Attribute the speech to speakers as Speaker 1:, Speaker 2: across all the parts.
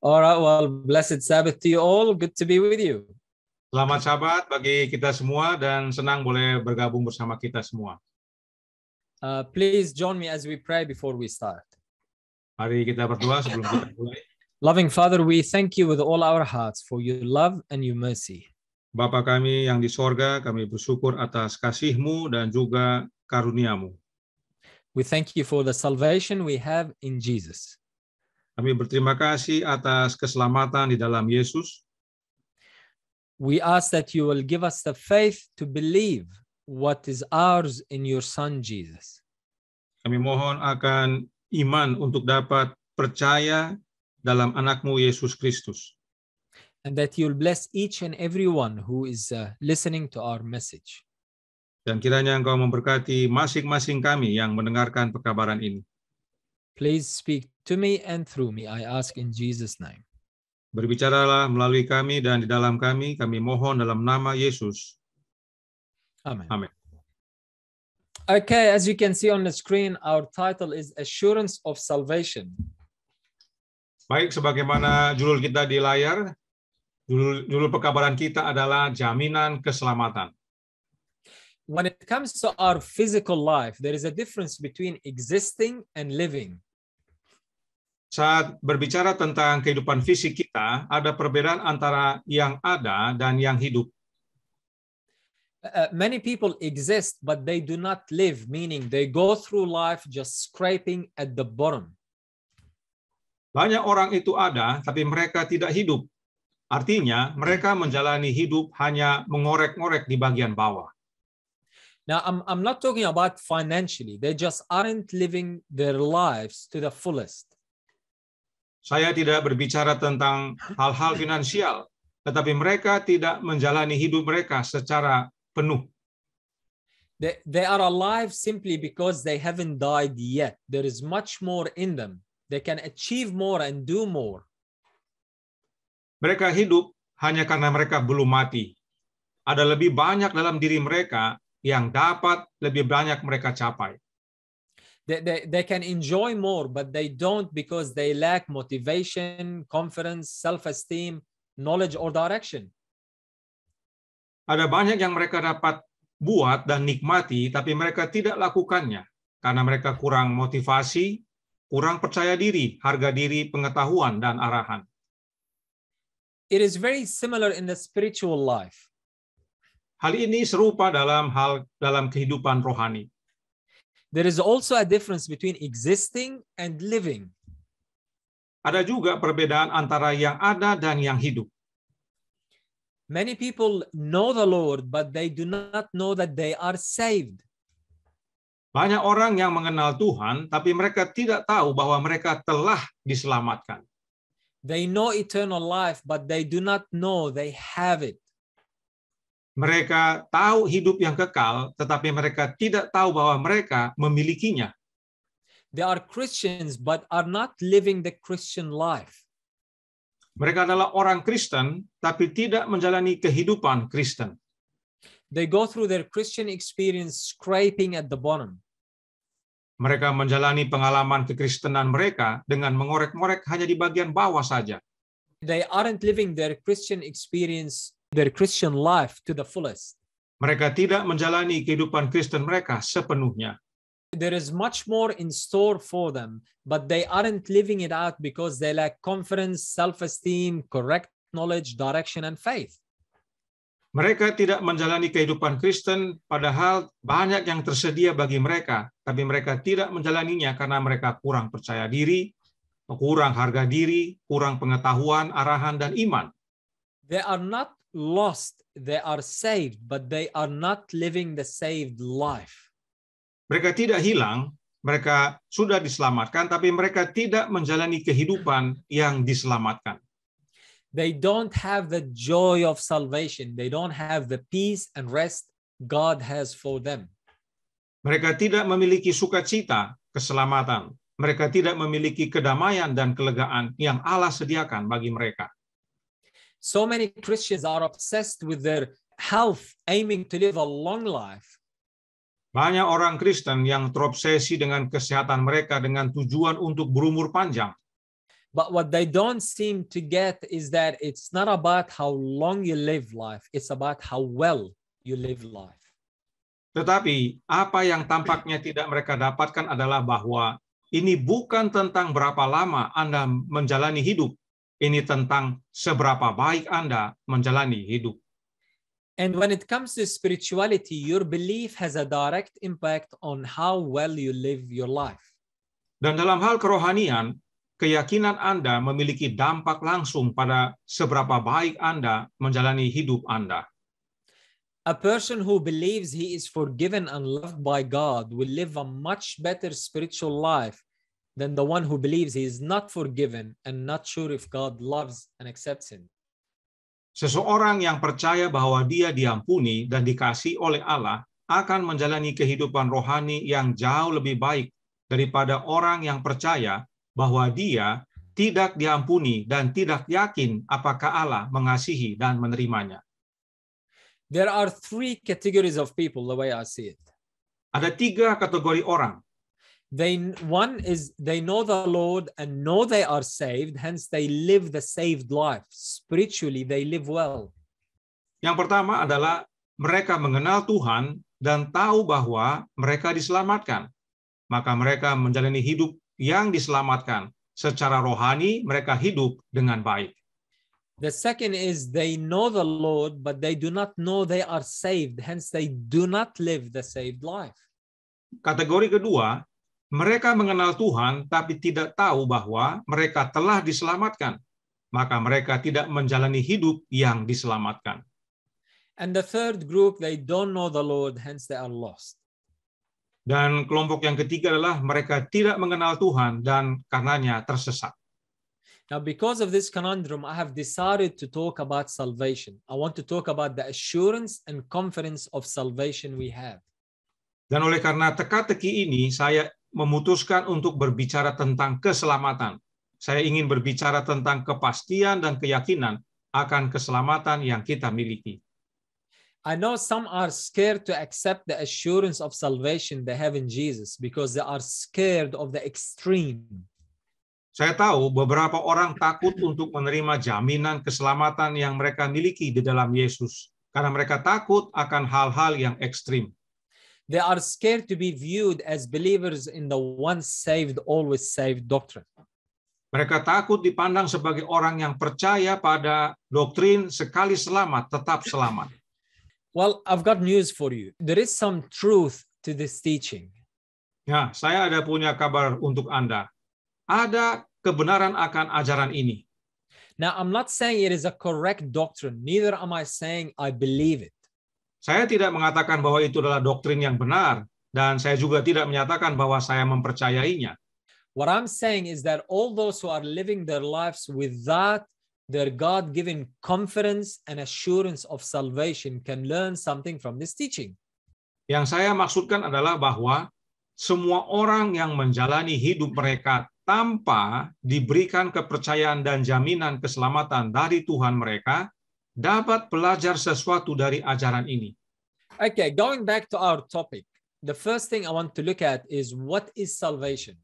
Speaker 1: All right, well, blessed Sabbath to you all. Good to be with you.
Speaker 2: Selamat Sabat bagi kita semua dan senang boleh bergabung bersama kita semua.
Speaker 1: Please join me as we pray before we start.
Speaker 2: Mari kita berdoa sebelum kita mulai.
Speaker 1: Loving Father, we thank you with all our hearts for your love and your mercy.
Speaker 2: Bapa kami yang di sorga, kami bersyukur atas kasih-Mu dan juga karunia-Mu.
Speaker 1: We thank you for the salvation we have in Jesus.
Speaker 2: Kami berterima kasih atas keselamatan di dalam Yesus.
Speaker 1: We ask that you will give us the faith to believe what is ours in your Son, Jesus.
Speaker 2: Kami mohon akan iman untuk dapat percaya dalam anak-Mu Yesus Kristus.
Speaker 1: And that you'll bless each and every one who is listening to our message.
Speaker 2: Dan kiranya Engkau memberkati masing-masing kami yang mendengarkan perkabaran ini.
Speaker 1: Please speak to me and through me, I ask in Jesus' name.
Speaker 2: Berbicaralah melalui kami dan di dalam kami mohon dalam nama Yesus.
Speaker 1: Amen.
Speaker 2: Amin.
Speaker 1: Okay, as you can see on the screen, our title is Assurance of Salvation.
Speaker 2: Baik, sebagaimana judul kita di layar, judul perkabaran kita adalah Jaminan Keselamatan.
Speaker 1: When it comes to our physical life, there is a difference between existing and living.
Speaker 2: Saat berbicara tentang kehidupan fisik kita, ada perbedaan antara yang ada dan yang hidup.
Speaker 1: Many people exist, but they do not live, meaning they go through life just scraping at the bottom.
Speaker 2: Banyak orang itu ada, tapi mereka tidak hidup. Artinya, mereka menjalani hidup hanya mengorek-ngorek di bagian bawah.
Speaker 1: Now, I'm not talking about financially. They just aren't living their lives to the fullest.
Speaker 2: Saya tidak berbicara tentang hal-hal finansial, tetapi mereka tidak menjalani hidup mereka secara penuh.
Speaker 1: They are alive simply because they haven't died yet. There is much more in them. They can achieve more and do more.
Speaker 2: Mereka hidup hanya karena mereka belum mati. Ada lebih banyak dalam diri mereka yang dapat lebih banyak mereka capai.
Speaker 1: They can enjoy more, but they don't because they lack motivation, confidence, self-esteem, knowledge, or direction.
Speaker 2: Ada banyak yang mereka dapat buat dan nikmati, tapi mereka tidak lakukannya karena mereka kurang motivasi, kurang percaya diri, harga diri, pengetahuan, dan arahan.
Speaker 1: It is very similar in the spiritual life.
Speaker 2: Hal ini serupa dalam kehidupan rohani.
Speaker 1: There is also a difference between existing and living.
Speaker 2: Ada juga perbedaan antara yang ada dan yang hidup.
Speaker 1: Many people know the Lord, but they do not know that they are saved.
Speaker 2: Banyak orang yang mengenal Tuhan, tapi mereka tidak tahu bahwa mereka telah diselamatkan.
Speaker 1: They know eternal life, but they do not know they have it.
Speaker 2: Mereka tahu hidup yang kekal, tetapi mereka tidak tahu bahwa mereka memilikinya.
Speaker 1: They are Christians, but are not living the Christian life.
Speaker 2: Mereka adalah orang Kristen, tapi tidak menjalani kehidupan Kristen.
Speaker 1: They go through their Christian experience scraping at the bottom.
Speaker 2: Mereka menjalani pengalaman kekristenan mereka dengan mengorek-ngorek hanya di bagian bawah saja.
Speaker 1: They aren't living their Christian experience, their Christian life to the fullest.
Speaker 2: Mereka tidak menjalani kehidupan Kristen mereka sepenuhnya.
Speaker 1: There is much more in store for them, but they aren't living it out because they lack confidence, self-esteem, correct knowledge, direction, and faith.
Speaker 2: Mereka tidak menjalani kehidupan Kristen, padahal banyak yang tersedia bagi mereka, tapi mereka tidak menjalaninya karena mereka kurang percaya diri, kurang harga diri, kurang pengetahuan, arahan, dan iman.
Speaker 1: They are not lost, they are saved, but they are not living the saved life.
Speaker 2: Mereka tidak hilang, mereka sudah diselamatkan, tapi mereka tidak menjalani kehidupan yang diselamatkan.
Speaker 1: They don't have the joy of salvation. They don't have the peace and rest God has for them.
Speaker 2: Mereka tidak memiliki sukacita, keselamatan. Mereka tidak memiliki kedamaian dan kelegaan yang Allah sediakan bagi mereka.
Speaker 1: So many Christians are obsessed with their health, aiming to live a long life.
Speaker 2: Banyak orang Kristen yang terobsesi dengan kesehatan mereka dengan tujuan untuk berumur panjang.
Speaker 1: But what they don't seem to get is that it's not about how long you live life, it's about how well you live life.
Speaker 2: Tetapi apa yang tampaknya tidak mereka dapatkan adalah bahwa ini bukan tentang berapa lama Anda menjalani hidup, ini tentang seberapa baik Anda menjalani hidup.
Speaker 1: And when it comes to spirituality, your belief has a direct impact on how well you live your life.
Speaker 2: Dan dalam hal kerohanian, keyakinan Anda memiliki dampak langsung pada seberapa baik Anda menjalani hidup Anda.
Speaker 1: A person who believes he is forgiven and loved by God will live a much better spiritual life than the one who believes he is not forgiven and not sure if God loves and accepts him.
Speaker 2: Seseorang yang percaya bahwa dia diampuni dan dikasihi oleh Allah akan menjalani kehidupan rohani yang jauh lebih baik daripada orang yang percaya bahwa dia tidak diampuni dan tidak yakin apakah Allah mengasihi dan menerimanya.
Speaker 1: There are three categories of people, the way I see it.
Speaker 2: Ada 3 kategori orang.
Speaker 1: One is they know the Lord and know they are saved, hence they live the saved life. Spiritually, they live well.
Speaker 2: Yang pertama adalah mereka mengenal Tuhan dan tahu bahwa mereka diselamatkan. Maka mereka menjalani hidup yang diselamatkan. Secara rohani, mereka hidup dengan baik.
Speaker 1: The second is they know the Lord, but they do not know they are saved. Hence, they do not live the saved life.
Speaker 2: Kategori kedua, mereka mengenal Tuhan tapi tidak tahu bahwa mereka telah diselamatkan. Maka mereka tidak menjalani hidup yang diselamatkan.
Speaker 1: And the third group, they don't know the Lord, hence they are lost.
Speaker 2: Dan kelompok yang ketiga adalah mereka tidak mengenal Tuhan dan karenanya tersesat.
Speaker 1: Now, because of this conundrum, I have decided to talk about salvation. I want to talk about the assurance and confidence of salvation we have.
Speaker 2: Dan oleh karena teka-teki ini, saya memutuskan untuk berbicara tentang keselamatan. Saya ingin berbicara tentang kepastian dan keyakinan akan keselamatan yang kita miliki.
Speaker 1: I know some are scared to accept the assurance of salvation they have in Jesus because they are scared of the extreme.
Speaker 2: Saya tahu beberapa orang takut untuk menerima jaminan keselamatan yang mereka miliki di dalam Yesus, karena mereka takut akan hal-hal yang ekstrim.
Speaker 1: They are scared to be viewed as believers in the once saved, always saved doctrine.
Speaker 2: Mereka takut dipandang sebagai orang yang percaya pada doktrin sekali selamat, tetap selamat.
Speaker 1: Well, I've got news for you. There is some truth to this teaching.
Speaker 2: Ya, saya ada punya kabar untuk Anda. Ada kebenaran akan ajaran ini.
Speaker 1: Now, I'm not saying it is a correct doctrine. Neither am I saying I believe it.
Speaker 2: Saya tidak mengatakan bahwa itu adalah doktrin yang benar, dan saya juga tidak menyatakan bahwa saya mempercayainya.
Speaker 1: What I'm saying is that all those who are living their lives without their God-given confidence and assurance of salvation can learn something from this teaching.
Speaker 2: Yang saya maksudkan adalah bahwa semua orang yang menjalani hidup mereka tanpa diberikan kepercayaan dan jaminan keselamatan dari Tuhan mereka, dapat belajar sesuatu dari ajaran ini.
Speaker 1: Okay, going back to our topic, the first thing I want to look at is what is salvation?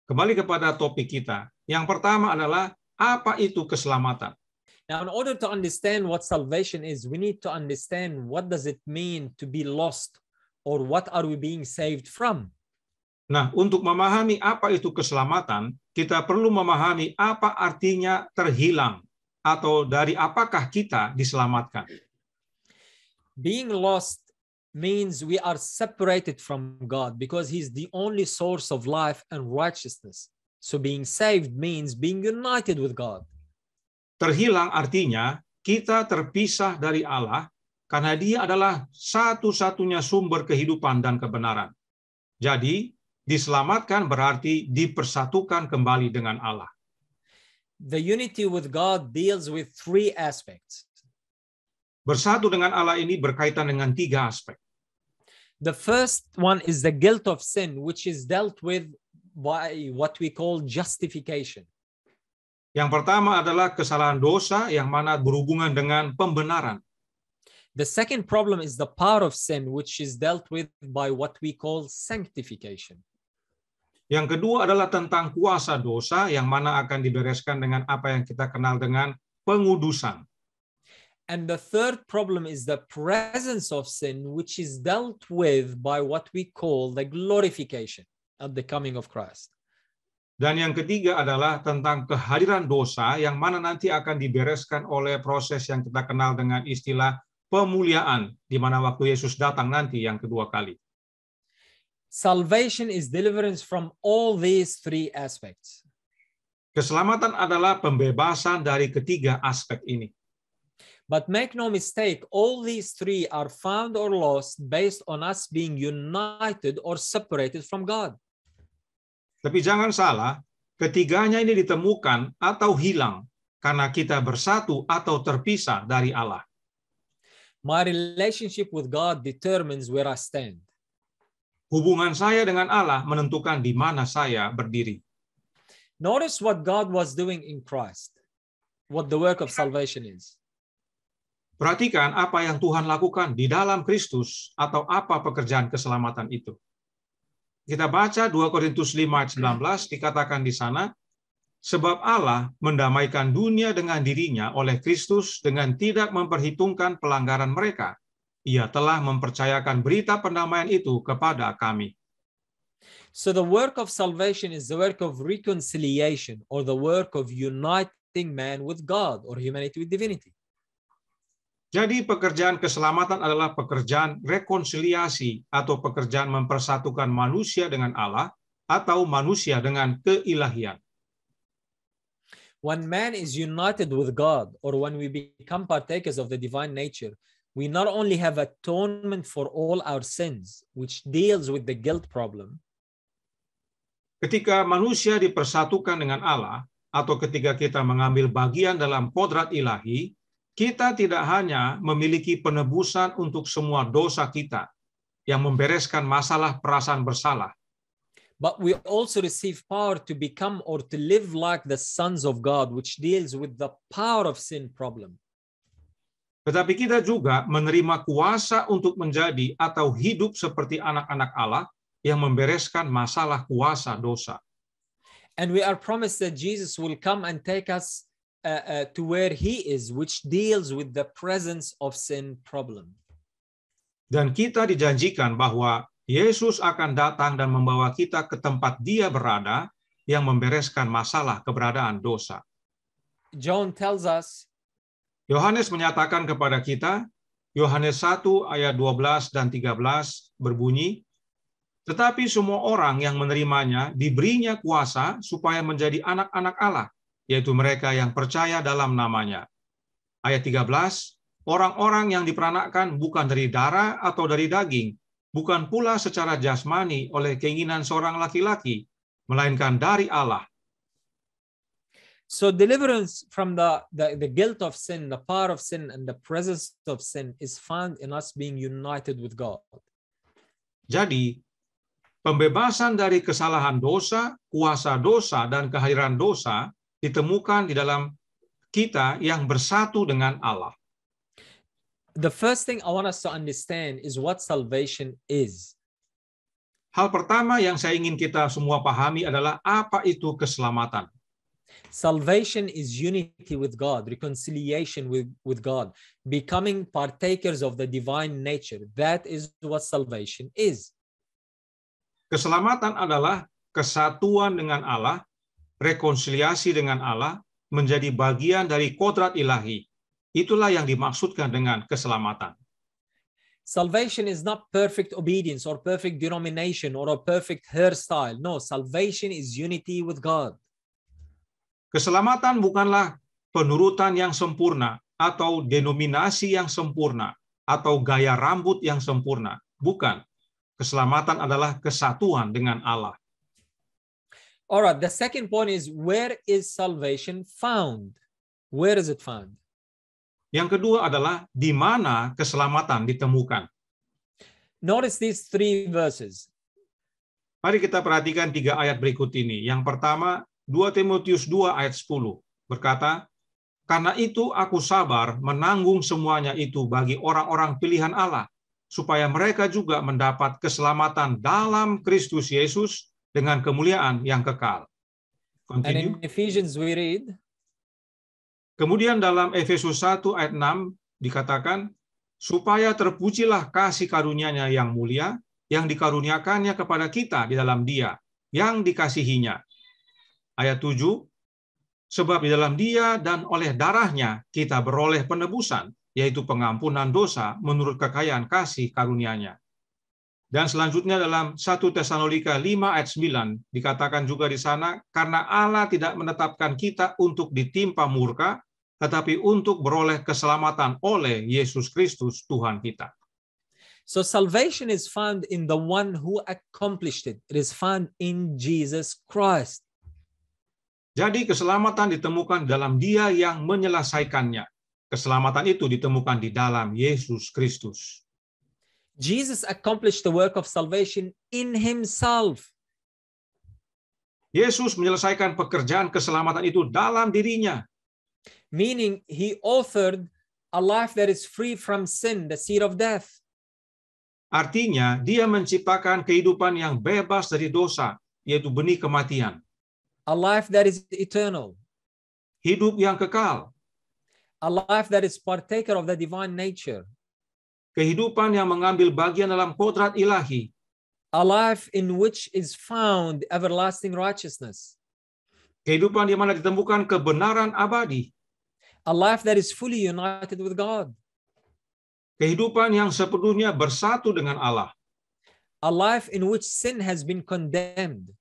Speaker 2: Kembali kepada topik kita. Yang pertama adalah apa itu keselamatan?
Speaker 1: Now, in order to understand what salvation is, we need to understand what does it mean to be lost or what are we being saved from?
Speaker 2: Nah, untuk memahami apa itu keselamatan, kita perlu memahami apa artinya terhilang atau dari apakah kita diselamatkan.
Speaker 1: Being lost means we are separated from God because He's the only source of life and righteousness. So being saved means being united with God.
Speaker 2: Terhilang artinya kita terpisah dari Allah karena Dia adalah satu-satunya sumber kehidupan dan kebenaran. Jadi, diselamatkan berarti dipersatukan kembali dengan Allah.
Speaker 1: The unity with God deals with three aspects.
Speaker 2: Bersatu dengan Allah ini berkaitan dengan 3 aspek.
Speaker 1: The first one is the guilt of sin, which is dealt with by what we call justification.
Speaker 2: Yang pertama adalah kesalahan dosa yang mana berhubungan dengan pembenaran.
Speaker 1: The second problem is the power of sin, which is dealt with by what we call sanctification.
Speaker 2: Yang kedua adalah tentang kuasa dosa yang mana akan dibereskan dengan apa yang kita kenal dengan pengudusan.
Speaker 1: And the third problem is the presence of sin, which is dealt with by what we call the glorification at the coming of Christ.
Speaker 2: Dan yang ketiga adalah tentang kehadiran dosa yang mana nanti akan dibereskan oleh proses yang kita kenal dengan istilah pemuliaan, di mana waktu Yesus datang nanti yang kedua kali.
Speaker 1: Salvation is deliverance from all these three aspects.
Speaker 2: Keselamatan adalah pembebasan dari ketiga aspek ini.
Speaker 1: But make no mistake, all these three are found or lost based on us being united or separated from God.
Speaker 2: Tapi jangan salah, ketiganya ini ditemukan atau hilang karena kita bersatu atau terpisah dari Allah.
Speaker 1: My relationship with God determines where I stand.
Speaker 2: Hubungan saya dengan Allah menentukan di mana saya berdiri.
Speaker 1: Notice what God was doing in Christ, what the work of salvation is.
Speaker 2: Perhatikan apa yang Tuhan lakukan di dalam Kristus atau apa pekerjaan keselamatan itu. Kita baca 2 Korintus 5 ayat 19, dikatakan di sana, sebab Allah mendamaikan dunia dengan dirinya oleh Kristus dengan tidak memperhitungkan pelanggaran mereka. Ia telah mempercayakan berita pendamaian itu kepada kami.
Speaker 1: So the work of salvation is the work of reconciliation or the work of uniting man with God or humanity with divinity.
Speaker 2: Jadi pekerjaan keselamatan adalah pekerjaan rekonsiliasi atau pekerjaan mempersatukan manusia dengan Allah atau manusia dengan keilahian.
Speaker 1: When man is united with God or when we become partakers of the divine nature, we not only have atonement for all our sins, which deals with the guilt problem.
Speaker 2: Ketika manusia dipersatukan dengan Allah atau ketika kita mengambil bagian dalam kodrat ilahi, kita tidak hanya memiliki penebusan untuk semua dosa kita yang membereskan masalah perasaan bersalah,
Speaker 1: but we also receive power to become or to live like the sons of God, which deals with the power of sin problem.
Speaker 2: tetapi kita juga menerima kuasa untuk menjadi atau hidup seperti anak-anak Allah yang membereskan masalah kuasa dosa.
Speaker 1: And we are promised that Jesus will come and take us to where he is, which deals with the presence of sin problem.
Speaker 2: Dan kita dijanjikan bahwa Yesus akan datang dan membawa kita ke tempat Dia berada yang membereskan masalah keberadaan dosa.
Speaker 1: John tells us,
Speaker 2: Yohanes menyatakan kepada kita, Yohanes 1 ayat 12 dan 13 berbunyi, tetapi semua orang yang menerimanya diberinya kuasa supaya menjadi anak-anak Allah, yaitu mereka yang percaya dalam namanya. Ayat 13, orang-orang yang diperanakkan bukan dari darah atau dari daging, bukan pula secara jasmani oleh keinginan seorang laki-laki, melainkan dari Allah.
Speaker 1: so deliverance from the guilt of sin, the power of sin, and the presence of sin is found in us being united with God.
Speaker 2: Jadi, pembebasan dari kesalahan dosa, kuasa dosa, dan kehadiran dosa ditemukan di dalam kita yang bersatu dengan Allah.
Speaker 1: The first thing I want us to understand is what salvation is.
Speaker 2: Hal pertama yang saya ingin kita semua pahami adalah apa itu keselamatan.
Speaker 1: Salvation is unity with God, reconciliation with God, becoming partakers of the divine nature. That is what salvation is.
Speaker 2: Keselamatan adalah kesatuan dengan Allah, rekonsiliasi dengan Allah, menjadi bagian dari kodrat ilahi. Itulah yang dimaksudkan dengan keselamatan.
Speaker 1: Salvation is not perfect obedience or perfect denomination or a perfect hairstyle. No, salvation is unity with God.
Speaker 2: Keselamatan bukanlah penurutan yang sempurna atau denominasi yang sempurna atau gaya rambut yang sempurna. Bukan. Keselamatan adalah kesatuan dengan Allah.
Speaker 1: All right, the second point is, where is salvation found? Where is it found?
Speaker 2: Yang kedua adalah di mana keselamatan ditemukan.
Speaker 1: Notice these three verses.
Speaker 2: Mari kita perhatikan 3 ayat berikut ini. Yang pertama, 2 Timotius 2 ayat 10 berkata, karena itu aku sabar menanggung semuanya itu bagi orang-orang pilihan Allah, supaya mereka juga mendapat keselamatan dalam Kristus Yesus dengan kemuliaan yang kekal.
Speaker 1: And
Speaker 2: Continue.
Speaker 1: in Ephesians we read,
Speaker 2: Kemudian dalam Efesus 1 ayat 6 dikatakan, supaya terpujilah kasih karunia-Nya yang mulia, yang dikaruniakannya kepada kita di dalam Dia, yang dikasihinya. Ayat 7, sebab di dalam Dia dan oleh darah-Nya kita beroleh penebusan, yaitu pengampunan dosa menurut kekayaan kasih karunia-Nya. Dan selanjutnya dalam 1 Tesalonika 5 ayat 9 dikatakan juga di sana, karena Allah tidak menetapkan kita untuk ditimpa murka, tetapi untuk beroleh keselamatan oleh Yesus Kristus Tuhan kita.
Speaker 1: so salvation is found in the one who accomplished it. It is found in Jesus Christ.
Speaker 2: Jadi keselamatan ditemukan dalam Dia yang menyelesaikannya. Keselamatan itu ditemukan di dalam Yesus Kristus.
Speaker 1: Jesus accomplished the work of salvation in himself.
Speaker 2: Yesus menyelesaikan pekerjaan keselamatan itu dalam dirinya.
Speaker 1: Meaning he authored a life that is free from sin, the seed of death.
Speaker 2: Artinya, Dia menciptakan kehidupan yang bebas dari dosa, yaitu benih kematian.
Speaker 1: A life that is eternal.
Speaker 2: Hidup yang kekal.
Speaker 1: A life that is partaker of the divine nature.
Speaker 2: Kehidupan yang mengambil bagian dalam kodrat ilahi.
Speaker 1: A life in which is found everlasting righteousness.
Speaker 2: Kehidupan di mana ditemukan kebenaran abadi.
Speaker 1: A life that is fully united with God.
Speaker 2: Kehidupan yang sepenuhnya bersatu dengan Allah.
Speaker 1: A life in which sin has been condemned.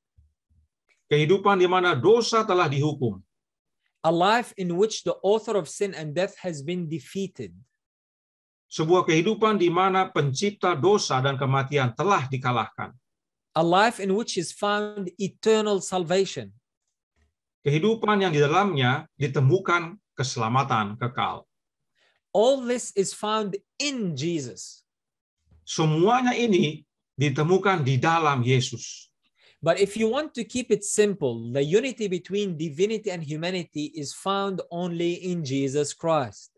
Speaker 2: Kehidupan di mana dosa telah dihukum.
Speaker 1: A life in which the author of sin and death has been defeated.
Speaker 2: Sebuah kehidupan di mana pencipta dosa dan kematian telah dikalahkan.
Speaker 1: A life in which is found eternal salvation.
Speaker 2: Kehidupan yang di dalamnya ditemukan keselamatan kekal.
Speaker 1: All this is found in Jesus.
Speaker 2: Semuanya ini ditemukan di dalam Yesus.
Speaker 1: But if you want to keep it simple, the unity between divinity and humanity is found only in Jesus Christ.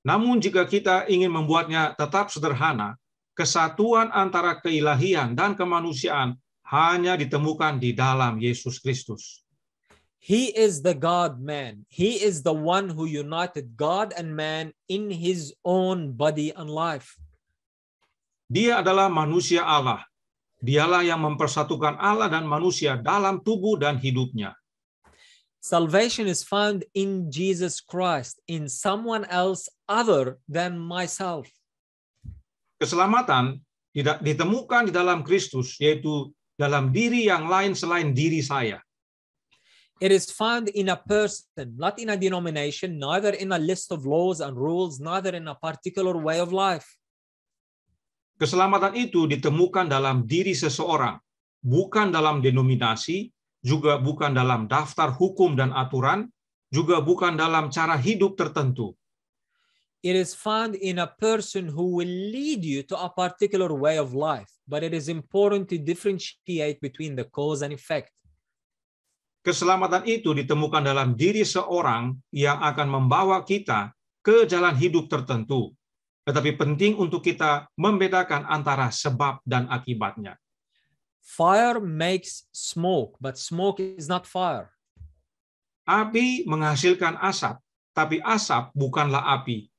Speaker 2: Namun jika kita ingin membuatnya tetap sederhana, kesatuan antara keilahian dan kemanusiaan hanya ditemukan di dalam Yesus Kristus.
Speaker 1: He is the God-man. He is the one who united God and man in his own body and life.
Speaker 2: Dia adalah manusia Allah. Dialah yang mempersatukan Allah dan manusia dalam tubuh dan hidupnya.
Speaker 1: Salvation is found in Jesus Christ, in someone else other than myself.
Speaker 2: Keselamatan tidak ditemukan di dalam Kristus, yaitu dalam diri yang lain selain diri saya.
Speaker 1: It is found in a person, not in a denomination, neither in a list of laws and rules, neither in a particular way of life.
Speaker 2: Keselamatan itu ditemukan dalam diri seseorang, bukan dalam denominasi, juga bukan dalam daftar hukum dan aturan, juga bukan dalam cara hidup tertentu.
Speaker 1: It is found in a person who will lead you to a particular way of life, but it is important to differentiate between the cause and effect.
Speaker 2: Keselamatan itu ditemukan dalam diri seorang yang akan membawa kita ke jalan hidup tertentu. Tetapi penting untuk kita membedakan antara sebab dan akibatnya.
Speaker 1: Fire makes smoke, but smoke is not fire.
Speaker 2: Api menghasilkan asap, tapi asap bukanlah api.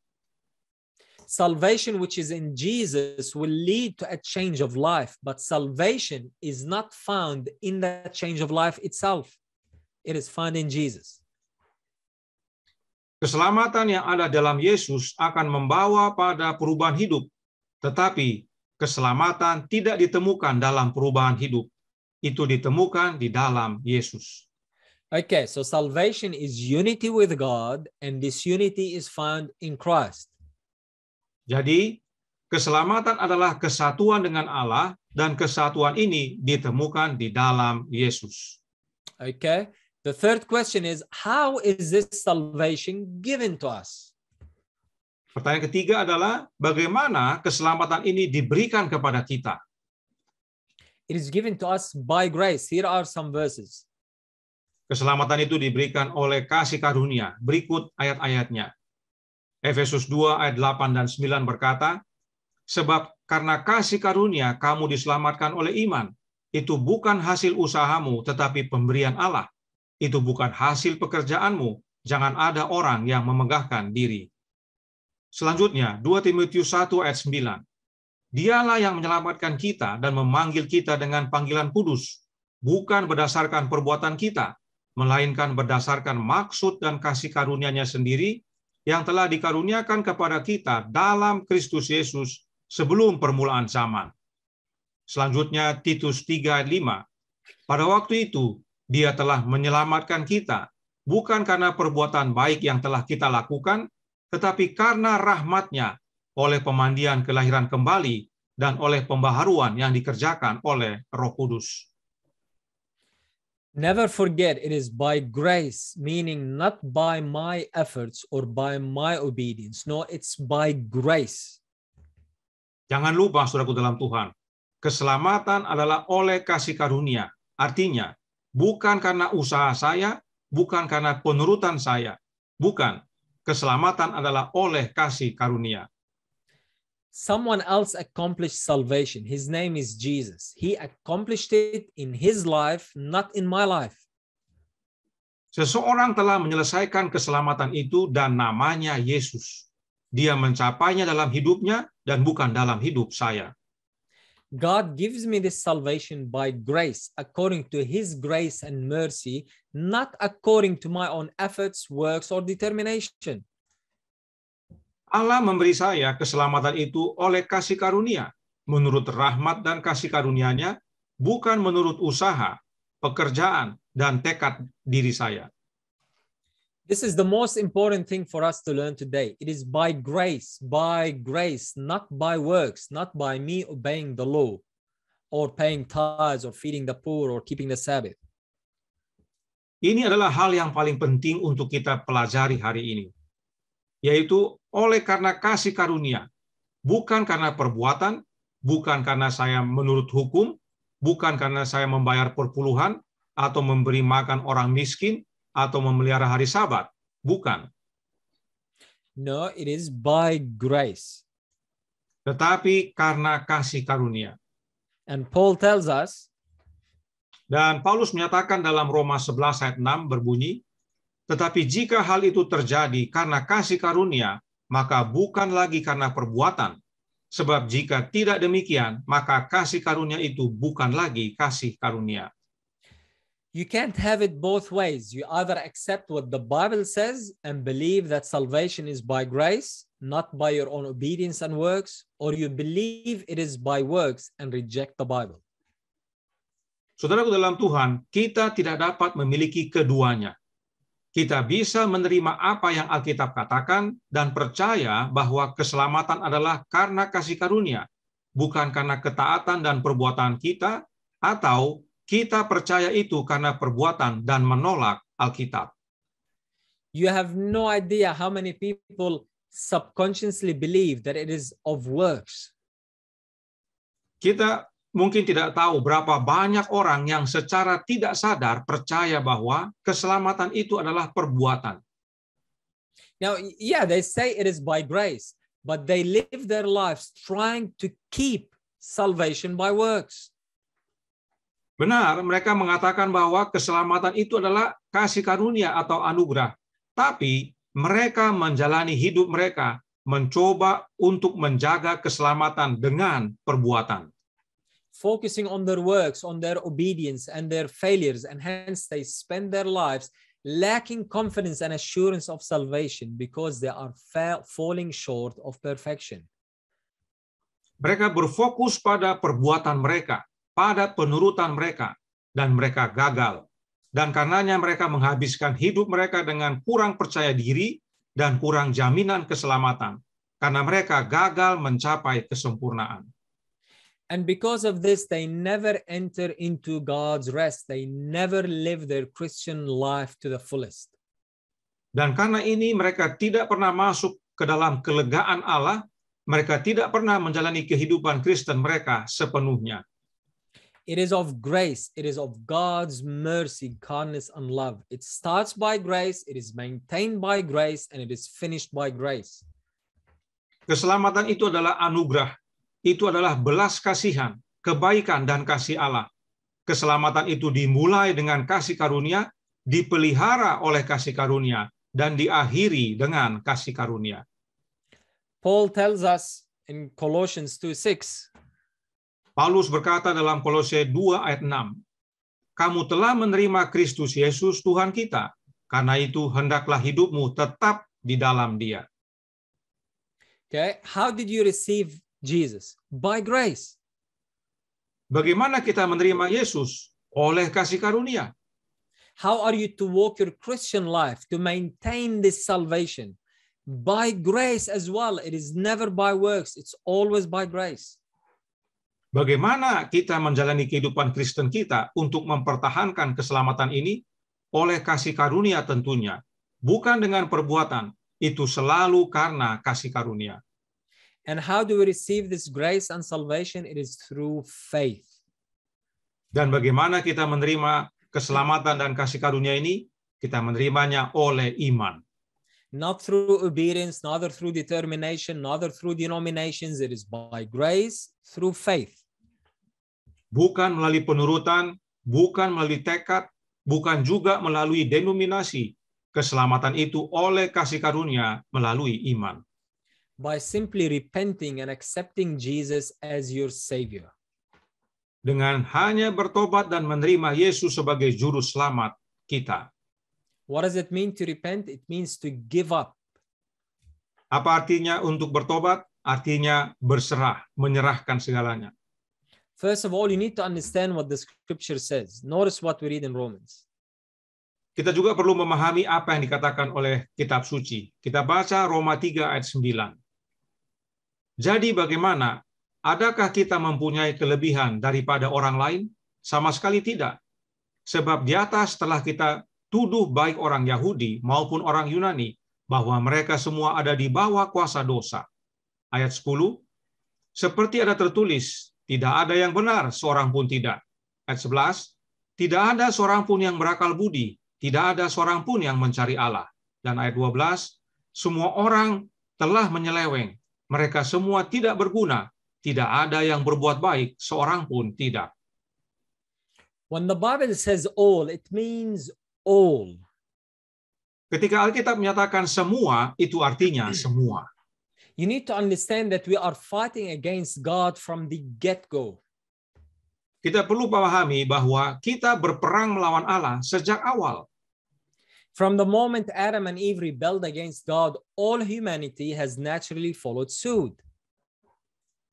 Speaker 1: Salvation which is in Jesus will lead to a change of life, but salvation is not found in that change of life itself. It is found in Jesus.
Speaker 2: Keselamatan yang ada dalam Yesus akan membawa pada perubahan hidup, tetapi keselamatan tidak ditemukan dalam perubahan hidup. Itu ditemukan di dalam Yesus.
Speaker 1: Okay, so salvation is unity with God, and this unity is found in Christ.
Speaker 2: Jadi, keselamatan adalah kesatuan dengan Allah, dan kesatuan ini ditemukan di dalam Yesus.
Speaker 1: Okay, the third question is, how is this salvation given to us?
Speaker 2: Pertanyaan ketiga adalah, bagaimana keselamatan ini diberikan kepada kita?
Speaker 1: It is given to us by grace. Here are some verses.
Speaker 2: Keselamatan itu diberikan oleh kasih karunia. Berikut ayat-ayatnya. Efesus 2 ayat 8 dan 9 berkata, sebab karena kasih karunia kamu diselamatkan oleh iman, itu bukan hasil usahamu, tetapi pemberian Allah. Itu bukan hasil pekerjaanmu. Jangan ada orang yang memegahkan diri. Selanjutnya, 2 Timotius 1 ayat 9. Dialah yang menyelamatkan kita dan memanggil kita dengan panggilan kudus, bukan berdasarkan perbuatan kita, melainkan berdasarkan maksud dan kasih karunia-Nya sendiri yang telah dikaruniakan kepada kita dalam Kristus Yesus sebelum permulaan zaman. Selanjutnya, Titus 3 ayat 5. Pada waktu itu, Dia telah menyelamatkan kita, bukan karena perbuatan baik yang telah kita lakukan, tetapi karena rahmat-Nya, oleh pemandian kelahiran kembali, dan oleh pembaharuan yang dikerjakan oleh Roh Kudus.
Speaker 1: Never forget it is by grace, meaning not by my efforts or by my obedience. No, it's by grace.
Speaker 2: Jangan lupa, saudaraku dalam Tuhan, keselamatan adalah oleh kasih karunia. Artinya, bukan karena usaha saya, bukan karena penurutan saya. Bukan. Keselamatan adalah oleh kasih karunia.
Speaker 1: Someone else accomplished salvation. His name is Jesus. He accomplished it in his life, not in my life.
Speaker 2: Seseorang telah menyelesaikan keselamatan itu dan namanya Yesus. Dia mencapainya dalam hidupnya dan bukan dalam hidup saya.
Speaker 1: God gives me this salvation by grace, according to his grace and mercy, not according to my own efforts, works, or determination.
Speaker 2: Allah memberi saya keselamatan itu oleh kasih karunia, menurut rahmat dan kasih karunia-Nya, bukan menurut usaha, pekerjaan, dan tekad diri saya.
Speaker 1: This is the most important thing for us to learn today. It is by grace, not by works, not by me obeying the law, or paying tithes, or feeding the poor, or keeping the Sabbath.
Speaker 2: Ini adalah hal yang paling penting untuk kita pelajari hari ini, yaitu oleh karena kasih karunia, bukan karena perbuatan, bukan karena saya menurut hukum, bukan karena saya membayar perpuluhan, atau memberi makan orang miskin, atau memelihara hari Sabat. Bukan.
Speaker 1: No, it is by grace.
Speaker 2: Tetapi karena kasih karunia.
Speaker 1: And Paul tells us,
Speaker 2: dan Paulus menyatakan dalam Roma 11 ayat 6 berbunyi, tetapi jika hal itu terjadi karena kasih karunia, maka bukan lagi karena perbuatan. Sebab jika tidak demikian, maka kasih karunia itu bukan lagi kasih karunia.
Speaker 1: You can't have it both ways. You either accept what the Bible says and believe that salvation is by grace, not by your own obedience and works, or you believe it is by works and reject the Bible.
Speaker 2: Saudaraku dalam Tuhan, kita tidak dapat memiliki keduanya. Kita bisa menerima apa yang Alkitab katakan dan percaya bahwa keselamatan adalah karena kasih karunia, bukan karena ketaatan dan perbuatan kita, atau kita percaya itu karena perbuatan dan menolak Alkitab.
Speaker 1: You have no idea how many people subconsciously believe that it is of works.
Speaker 2: Kita mungkin tidak tahu berapa banyak orang yang secara tidak sadar percaya bahwa keselamatan itu adalah perbuatan.
Speaker 1: Now, yeah, they say it is by grace, but they live their lives trying to keep salvation by works.
Speaker 2: Benar, mereka mengatakan bahwa keselamatan itu adalah kasih karunia atau anugerah. Tapi mereka menjalani hidup mereka mencoba untuk menjaga keselamatan dengan perbuatan.
Speaker 1: Focusing on their works, on their obedience and their failures, and hence they spend their lives lacking confidence and assurance of salvation because they are falling short of perfection.
Speaker 2: Mereka berfokus pada perbuatan mereka, pada penurutan mereka, dan mereka gagal. Dan karenanya mereka menghabiskan hidup mereka dengan kurang percaya diri dan kurang jaminan keselamatan, karena mereka gagal mencapai kesempurnaan.
Speaker 1: And because of this, they never enter into God's rest. They never live their Christian life to the fullest.
Speaker 2: Dan karena ini mereka tidak pernah masuk ke dalam kelegaan Allah, mereka tidak pernah menjalani kehidupan Kristen mereka sepenuhnya.
Speaker 1: It is of grace. It is of God's mercy, kindness, and love. It starts by grace, it is maintained by grace, and it is finished by grace.
Speaker 2: Keselamatan itu adalah anugerah. Itu adalah belas kasihan, kebaikan dan kasih Allah. keselamatan itu dimulai dengan kasih karunia, dipelihara oleh kasih karunia, dan diakhiri dengan kasih karunia.
Speaker 1: Paul tells us in Colossians 2:6,
Speaker 2: Paulus berkata dalam Kolose 2 ayat 6, kamu telah menerima Kristus Yesus Tuhan kita, karena itu hendaklah hidupmu tetap di dalam Dia.
Speaker 1: okay, how did you receive Jesus? By grace.
Speaker 2: Bagaimana kita menerima Yesus? Oleh kasih karunia.
Speaker 1: How are you to walk your Christian life to maintain this salvation? By grace as well. It is never by works. It's always by grace.
Speaker 2: Bagaimana kita menjalani kehidupan Kristen kita untuk mempertahankan keselamatan ini? Oleh kasih karunia tentunya. Bukan dengan perbuatan. Itu selalu karena kasih karunia.
Speaker 1: And how do we receive this grace and salvation? It is through faith.
Speaker 2: Dan bagaimana kita menerima keselamatan dan kasih karunia ini? Kita menerimanya oleh iman.
Speaker 1: Not through obedience, neither through determination, neither through denominations. It is by grace, through faith.
Speaker 2: Bukan melalui penurutan, bukan melalui tekad, bukan juga melalui denominasi. Keselamatan itu oleh kasih karunia melalui iman.
Speaker 1: By simply repenting and accepting Jesus as your Savior.
Speaker 2: Dengan hanya bertobat dan menerima Yesus sebagai juru selamat kita.
Speaker 1: What does it mean to repent? It means to give up.
Speaker 2: Apa artinya untuk bertobat? Artinya berserah, menyerahkan segalanya.
Speaker 1: First of all, you need to understand what the scripture says. Notice what we read in Romans.
Speaker 2: Kita juga perlu memahami apa yang dikatakan oleh kitab suci. Kita baca Roma 3 ayat 9. Jadi bagaimana? Adakah kita mempunyai kelebihan daripada orang lain? Sama sekali tidak. Sebab di atas telah kita tuduh baik orang Yahudi maupun orang Yunani bahwa mereka semua ada di bawah kuasa dosa. Ayat 10. Seperti ada tertulis, tidak ada yang benar, seorang pun tidak. Ayat 11. Tidak ada seorang pun yang berakal budi, tidak ada seorang pun yang mencari Allah. Dan ayat 12. Semua orang telah menyeleweng. Mereka semua tidak berguna. Tidak ada yang berbuat baik, seorang pun tidak.
Speaker 1: When the Bible says all, it means all.
Speaker 2: Ketika Alkitab menyatakan semua, itu artinya semua.
Speaker 1: You need to understand that we are fighting against God from the get-go.
Speaker 2: Kita perlu memahami bahwa kita berperang melawan Allah sejak awal.
Speaker 1: From the moment Adam and Eve rebelled against God, all humanity has naturally followed suit.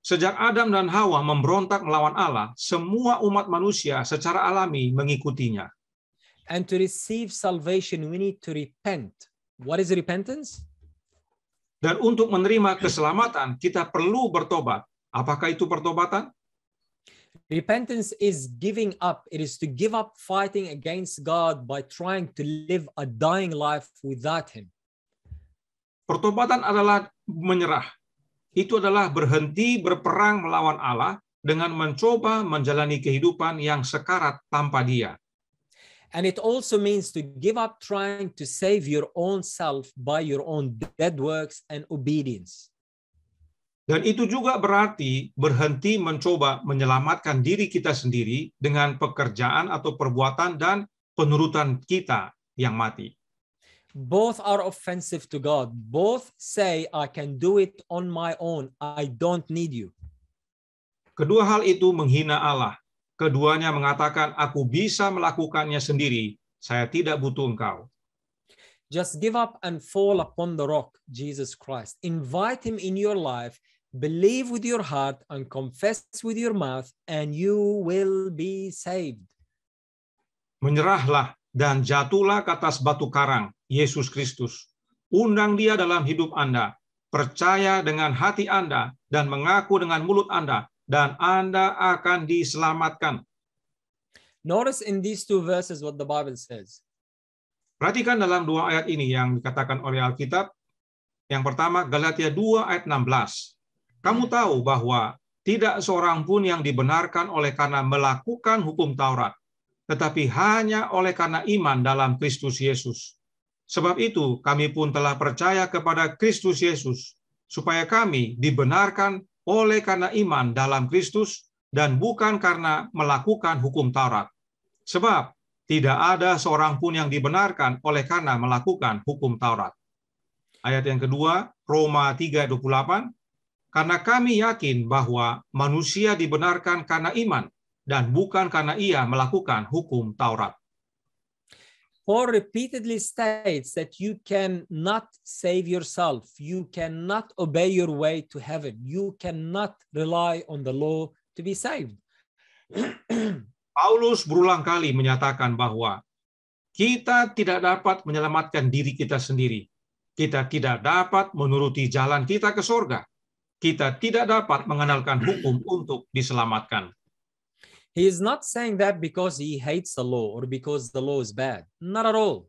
Speaker 2: Sejak Adam dan Hawa memberontak melawan Allah, semua umat manusia secara alami mengikutinya.
Speaker 1: And to receive salvation, we need to repent. What is repentance?
Speaker 2: Dan untuk menerima keselamatan, kita perlu bertobat. Apakah itu pertobatan?
Speaker 1: Repentance is giving up. It is to give up fighting against God by trying to live a dying life without Him.
Speaker 2: Pertobatan adalah menyerah. Itu adalah berhenti berperang melawan Allah dengan mencoba menjalani kehidupan yang sekarat tanpa Dia.
Speaker 1: And it also means to give up trying to save your own self by your own dead works and obedience.
Speaker 2: Dan itu juga berarti berhenti mencoba menyelamatkan diri kita sendiri dengan pekerjaan atau perbuatan dan penurutan kita yang mati.
Speaker 1: Both are offensive to God. Both say, I can do it on my own. I don't need you.
Speaker 2: Kedua hal itu menghina Allah. Keduanya mengatakan, aku bisa melakukannya sendiri. Saya tidak butuh engkau.
Speaker 1: Just give up and fall upon the rock, Jesus Christ. Invite Him in your life. Believe with your heart and confess with your mouth, and you will be saved.
Speaker 2: Menyerahlah dan jatuhlah ke atas batu karang, Yesus Kristus. Undang Dia dalam hidup Anda. Percaya dengan hati Anda dan mengaku dengan mulut Anda, dan Anda akan diselamatkan.
Speaker 1: Notice in these two verses what the Bible says.
Speaker 2: Perhatikan dalam dua ayat ini yang dikatakan oleh Alkitab. Yang pertama, Galatia 2 ayat 16. Kamu tahu bahwa tidak seorang pun yang dibenarkan oleh karena melakukan hukum Taurat, tetapi hanya oleh karena iman dalam Kristus Yesus. Sebab itu kami pun telah percaya kepada Kristus Yesus, supaya kami dibenarkan oleh karena iman dalam Kristus dan bukan karena melakukan hukum Taurat. Sebab tidak ada seorang pun yang dibenarkan oleh karena melakukan hukum Taurat. Ayat yang kedua, Roma 3:28, karena kami yakin bahwa manusia dibenarkan karena iman dan bukan karena ia melakukan hukum Taurat.
Speaker 1: Paul repeatedly states that you cannot save yourself. You cannot obey your way to heaven. You cannot rely on the law to be saved.
Speaker 2: Paulus berulang kali menyatakan bahwa kita tidak dapat menyelamatkan diri kita sendiri. Kita tidak dapat menuruti jalan kita ke surga. Kita tidak dapat mengandalkan hukum untuk diselamatkan.
Speaker 1: He is not saying that because he hates the law or because the law is bad. Not at all.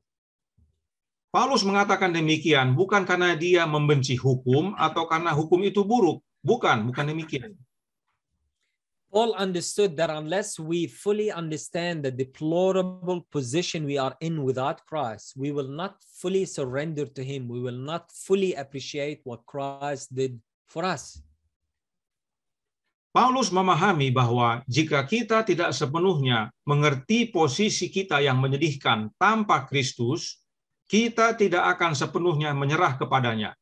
Speaker 2: Paulus mengatakan demikian bukan karena dia membenci hukum atau karena hukum itu buruk. Bukan demikian.
Speaker 1: Paul understood that unless we fully understand the deplorable position we are in without Christ, we will not fully surrender to him. We will not fully appreciate what Christ did for us.
Speaker 2: Paulus memahami bahwa jika kita tidak sepenuhnya mengerti posisi kita yang menyedihkan tanpa Kristus, kita tidak akan sepenuhnya menyerah kepadanya.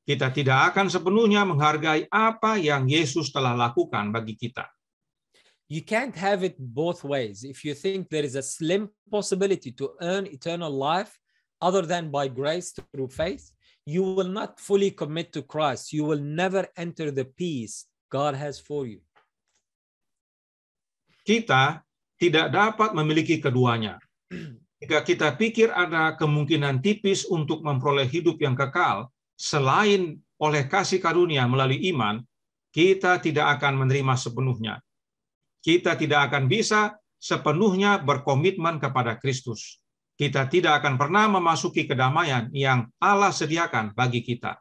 Speaker 2: Kita tidak akan sepenuhnya menghargai apa yang Yesus telah lakukan bagi kita.
Speaker 1: You can't have it both ways. If you think there is a slim possibility to earn eternal life other than by grace through faith, you will not fully commit to Christ. You will never enter the peace God has for you.
Speaker 2: Kita tidak dapat memiliki keduanya. Jika kita pikir ada kemungkinan tipis untuk memperoleh hidup yang kekal selain oleh kasih karunia melalui iman, kita tidak akan menerima sepenuhnya. Kita tidak akan bisa sepenuhnya berkomitmen kepada Kristus. Kita tidak akan pernah memasuki kedamaian yang Allah sediakan bagi kita.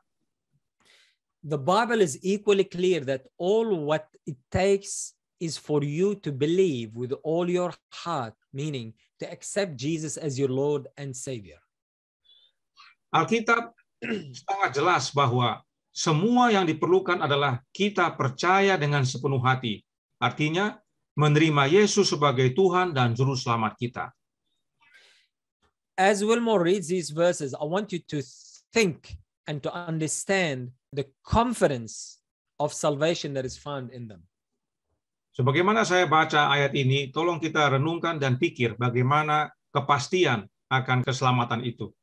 Speaker 1: The Bible is equally clear that all what it takes is for you to believe with all your heart, meaning to accept Jesus as your Lord and Savior.
Speaker 2: Alkitab sangat jelas bahwa semua yang diperlukan adalah kita percaya dengan sepenuh hati. Artinya, menerima Yesus sebagai Tuhan dan Juru Selamat kita.
Speaker 1: As Wilmore reads these verses, I want you to think and to understand the confidence of salvation that is found in them.
Speaker 2: Sebagaimana saya baca ayat ini, tolong kita renungkan dan pikir bagaimana kepastian akan keselamatan itu.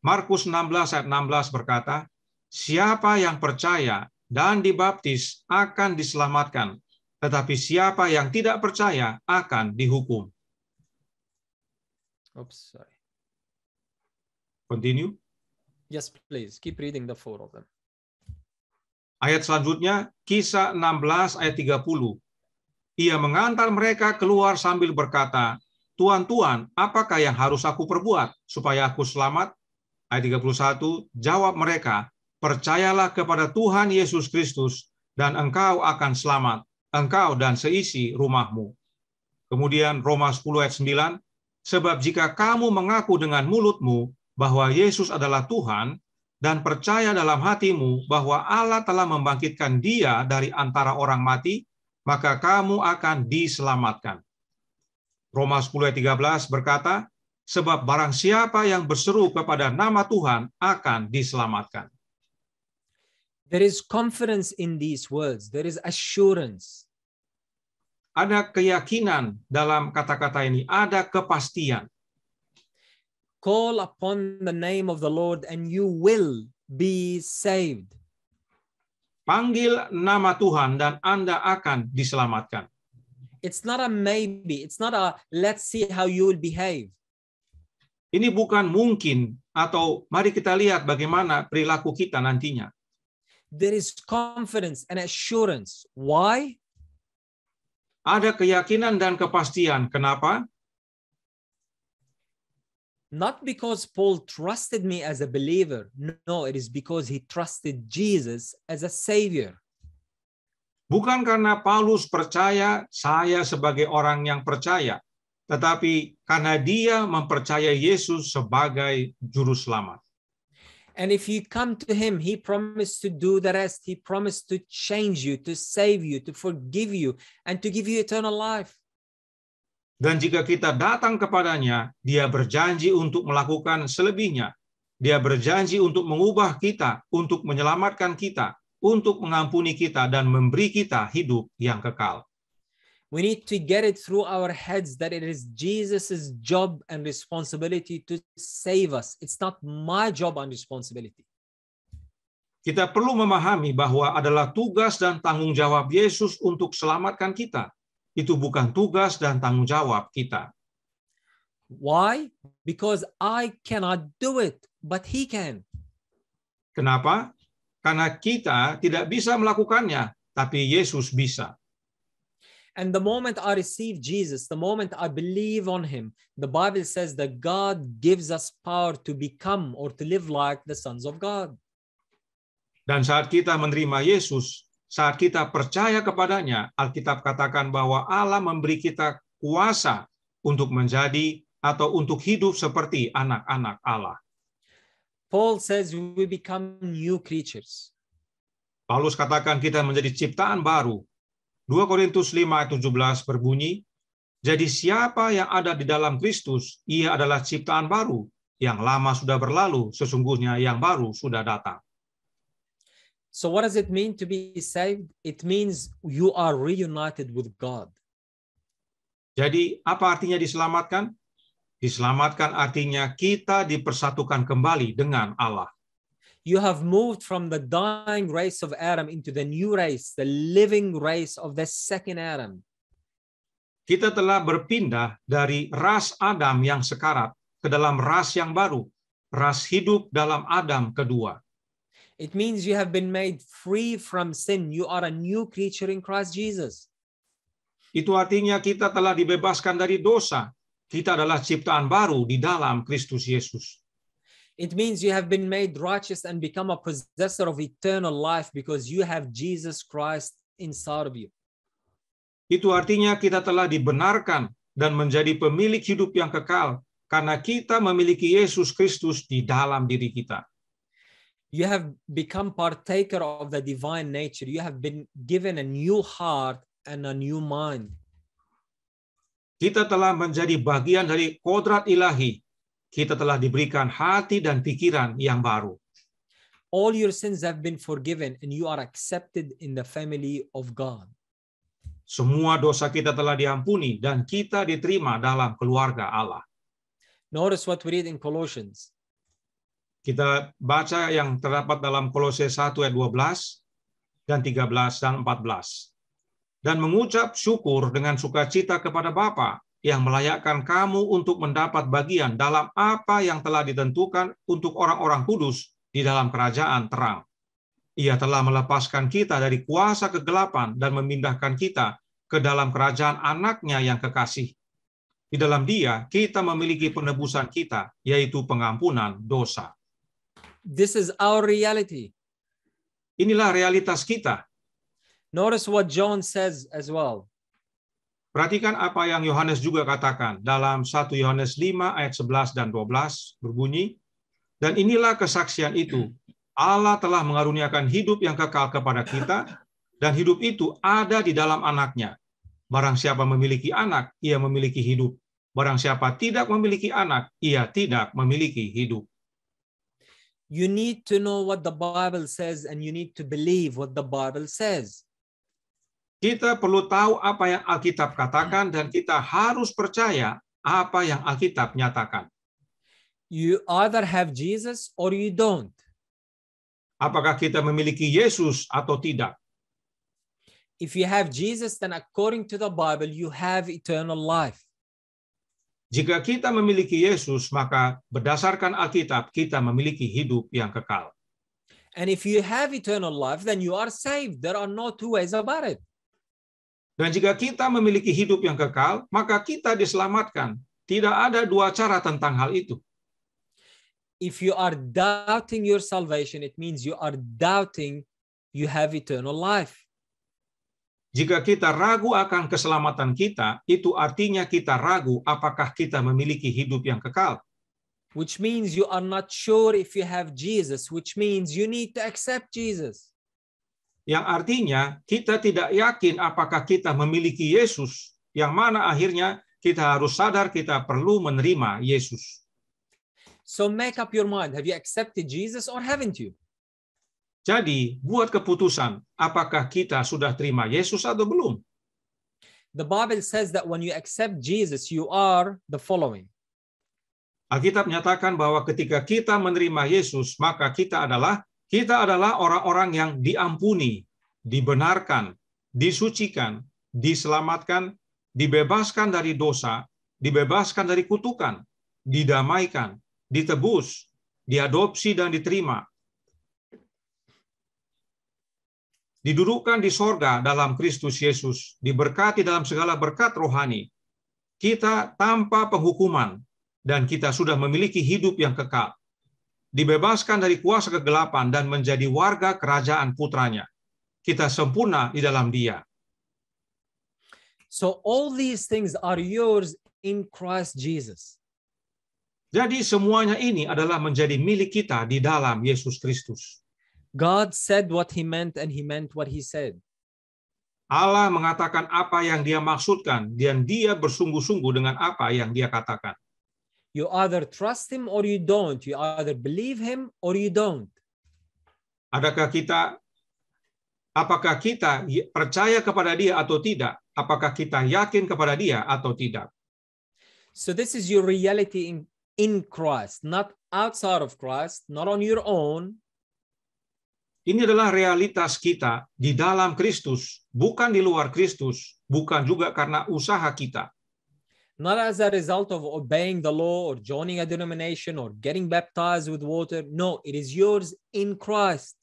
Speaker 2: Markus 16 ayat 16 berkata, siapa yang percaya dan dibaptis akan diselamatkan, tetapi siapa yang tidak percaya akan dihukum.
Speaker 1: Oops, sorry.
Speaker 2: Continue.
Speaker 1: Yes, please. Keep reading the four of them.
Speaker 2: Ayat selanjutnya, Kisah 16 ayat 30. Ia mengantar mereka keluar sambil berkata, Tuan, Tuan, apakah yang harus aku perbuat supaya aku selamat? Ayat 31, jawab mereka, percayalah kepada Tuhan Yesus Kristus dan engkau akan selamat, engkau dan seisi rumahmu. Kemudian Roma 10 ayat 9, sebab jika kamu mengaku dengan mulutmu bahwa Yesus adalah Tuhan dan percaya dalam hatimu bahwa Allah telah membangkitkan Dia dari antara orang mati, maka kamu akan diselamatkan. Roma 10 ayat 13 berkata, sebab barang siapa yang berseru kepada nama Tuhan akan diselamatkan.
Speaker 1: There is confidence in these words. There is assurance.
Speaker 2: Ada keyakinan dalam kata-kata ini, ada kepastian.
Speaker 1: Call upon the name of the Lord and you will be saved.
Speaker 2: Panggil nama Tuhan dan Anda akan diselamatkan.
Speaker 1: It's not a maybe. It's not a let's see how you will behave.
Speaker 2: Ini bukan mungkin atau mari kita lihat bagaimana perilaku kita nantinya.
Speaker 1: There is confidence and assurance. Why?
Speaker 2: Ada keyakinan dan kepastian. Kenapa?
Speaker 1: Not because Paul trusted me as a believer. No, it is because he trusted Jesus as a savior.
Speaker 2: Bukan karena Paulus percaya saya sebagai orang yang percaya, tetapi karena dia mempercayai Yesus sebagai juru selamat.
Speaker 1: And if you come to him, he promised to do the rest. He promised to change you, to save you, to forgive you, and to give you eternal life.
Speaker 2: Dan jika kita datang kepadanya, dia berjanji untuk melakukan selebihnya. Dia berjanji untuk mengubah kita, untuk menyelamatkan kita, untuk mengampuni kita, dan memberi kita hidup yang kekal.
Speaker 1: We need to get it through our heads that it is Jesus' job and responsibility to save us. It's not my job and responsibility.
Speaker 2: Kita perlu memahami bahwa adalah tugas dan tanggung jawab Yesus untuk selamatkan kita. Itu bukan tugas dan tanggung jawab kita.
Speaker 1: Why? Because I cannot do it, but he can.
Speaker 2: Kenapa? Karena kita tidak bisa melakukannya, tapi Yesus bisa.
Speaker 1: And the moment I receive Jesus, the moment I believe on him, the Bible says that God gives us power to become or to live like the sons of God.
Speaker 2: Dan saat kita menerima Yesus, saat kita percaya kepadanya, Alkitab katakan bahwa Allah memberi kita kuasa untuk menjadi atau untuk hidup seperti anak-anak Allah.
Speaker 1: Paul says we become new creatures.
Speaker 2: Paulus katakan kita menjadi ciptaan baru. 2 Korintus 5 ayat 17 berbunyi, jadi siapa yang ada di dalam Kristus, ia adalah ciptaan baru. Yang lama sudah berlalu, sesungguhnya yang baru sudah datang.
Speaker 1: So what does it mean to be saved? It means you are reunited with God.
Speaker 2: Jadi apa artinya diselamatkan? Diselamatkan artinya kita dipersatukan kembali dengan Allah.
Speaker 1: You have moved from the dying race of Adam into the new race, the living race of the second Adam.
Speaker 2: Kita telah berpindah dari ras Adam yang sekarat ke dalam ras yang baru, ras hidup dalam Adam kedua.
Speaker 1: It means you have been made free from sin. You are a new creature in Christ Jesus.
Speaker 2: Itu artinya kita telah dibebaskan dari dosa. Kita adalah ciptaan baru di dalam Kristus Yesus.
Speaker 1: It means you have been made righteous and become a possessor of eternal life because you have Jesus Christ inside of you.
Speaker 2: Itu artinya kita telah dibenarkan dan menjadi pemilik hidup yang kekal karena kita memiliki Yesus Kristus di dalam diri kita.
Speaker 1: You have become partaker of the divine nature. You have been given a new heart and a new mind.
Speaker 2: Kita telah menjadi bagian dari kodrat ilahi. Kita telah diberikan hati dan pikiran yang baru.
Speaker 1: All your sins have been forgiven and you are accepted in the family of God.
Speaker 2: Semua dosa kita telah diampuni dan kita diterima dalam keluarga Allah.
Speaker 1: Notice what we read in Colossians.
Speaker 2: Kita baca yang terdapat dalam Kolose 1 ayat 12 dan 13 dan 14. Dan mengucap syukur dengan sukacita kepada Bapa yang melayakkan kamu untuk mendapat bagian dalam apa yang telah ditentukan untuk orang-orang kudus di dalam kerajaan terang. Ia telah melepaskan kita dari kuasa kegelapan dan memindahkan kita ke dalam kerajaan anaknya yang kekasih. Di dalam Dia, kita memiliki penebusan kita, yaitu pengampunan dosa.
Speaker 1: This is our reality.
Speaker 2: Inilah realitas kita.
Speaker 1: Notice what John says as well.
Speaker 2: Perhatikan apa yang Yohanes juga katakan dalam 1 Yohanes 5 ayat 11 dan 12 berbunyi, dan inilah kesaksian itu, Allah telah mengaruniakan hidup yang kekal kepada kita, dan hidup itu ada di dalam anaknya. Barang siapa memiliki anak, ia memiliki hidup. Barang siapa tidak memiliki anak, ia tidak memiliki hidup.
Speaker 1: You need to know what the Bible says and you need to believe what the Bible says.
Speaker 2: Kita perlu tahu apa yang Alkitab katakan dan kita harus percaya apa yang Alkitab nyatakan.
Speaker 1: You either have Jesus or you don't.
Speaker 2: Apakah kita memiliki Yesus atau tidak?
Speaker 1: If you have Jesus, then according to the Bible, you have eternal life.
Speaker 2: Jika kita memiliki Yesus, maka berdasarkan Alkitab, kita memiliki hidup yang kekal.
Speaker 1: And if you have eternal life, then you are saved. There are no two ways about it.
Speaker 2: Dan jika kita memiliki hidup yang kekal, maka kita diselamatkan. Tidak ada dua cara tentang hal itu.
Speaker 1: If you are doubting your salvation, it means you are doubting you have eternal life.
Speaker 2: Jika kita ragu akan keselamatan kita, itu artinya kita ragu apakah kita memiliki hidup yang kekal.
Speaker 1: which means you are not sure if you have Jesus, which means you need to accept Jesus.
Speaker 2: Yang artinya kita tidak yakin apakah kita memiliki Yesus, yang mana akhirnya kita harus sadar kita perlu menerima Yesus.
Speaker 1: So make up your mind. Have you accepted Jesus or haven't you?
Speaker 2: Jadi, buat keputusan, apakah kita sudah terima Yesus atau belum?
Speaker 1: The Bible says that when you accept Jesus, you are the following.
Speaker 2: Alkitab menyatakan bahwa ketika kita menerima Yesus, maka kita adalah orang-orang yang diampuni, dibenarkan, disucikan, diselamatkan, dibebaskan dari dosa, dibebaskan dari kutukan, didamaikan, ditebus, diadopsi dan diterima. Didudukkan di sorga dalam Kristus Yesus, diberkati dalam segala berkat rohani. Kita tanpa penghukuman, dan kita sudah memiliki hidup yang kekal. Dibebaskan dari kuasa kegelapan dan menjadi warga kerajaan putranya. Kita sempurna di dalam Dia.
Speaker 1: So all these things are yours in Christ Jesus.
Speaker 2: Jadi semuanya ini adalah menjadi milik kita di dalam Yesus Kristus.
Speaker 1: God said what he meant and he meant what he said.
Speaker 2: Allah mengatakan apa yang Dia maksudkan dan Dia bersungguh-sungguh dengan apa yang Dia katakan.
Speaker 1: You either trust him or you don't. You either believe him or you don't.
Speaker 2: Apakah kita percaya kepada Dia atau tidak? Apakah kita yakin kepada Dia atau tidak?
Speaker 1: So this is your reality in Christ, not outside of Christ, not on your own.
Speaker 2: Ini adalah realitas kita di dalam Kristus, bukan di luar Kristus, bukan juga karena usaha kita.
Speaker 1: Not as a result of obeying the law or joining a denomination or getting baptized with water. No, it is yours in Christ.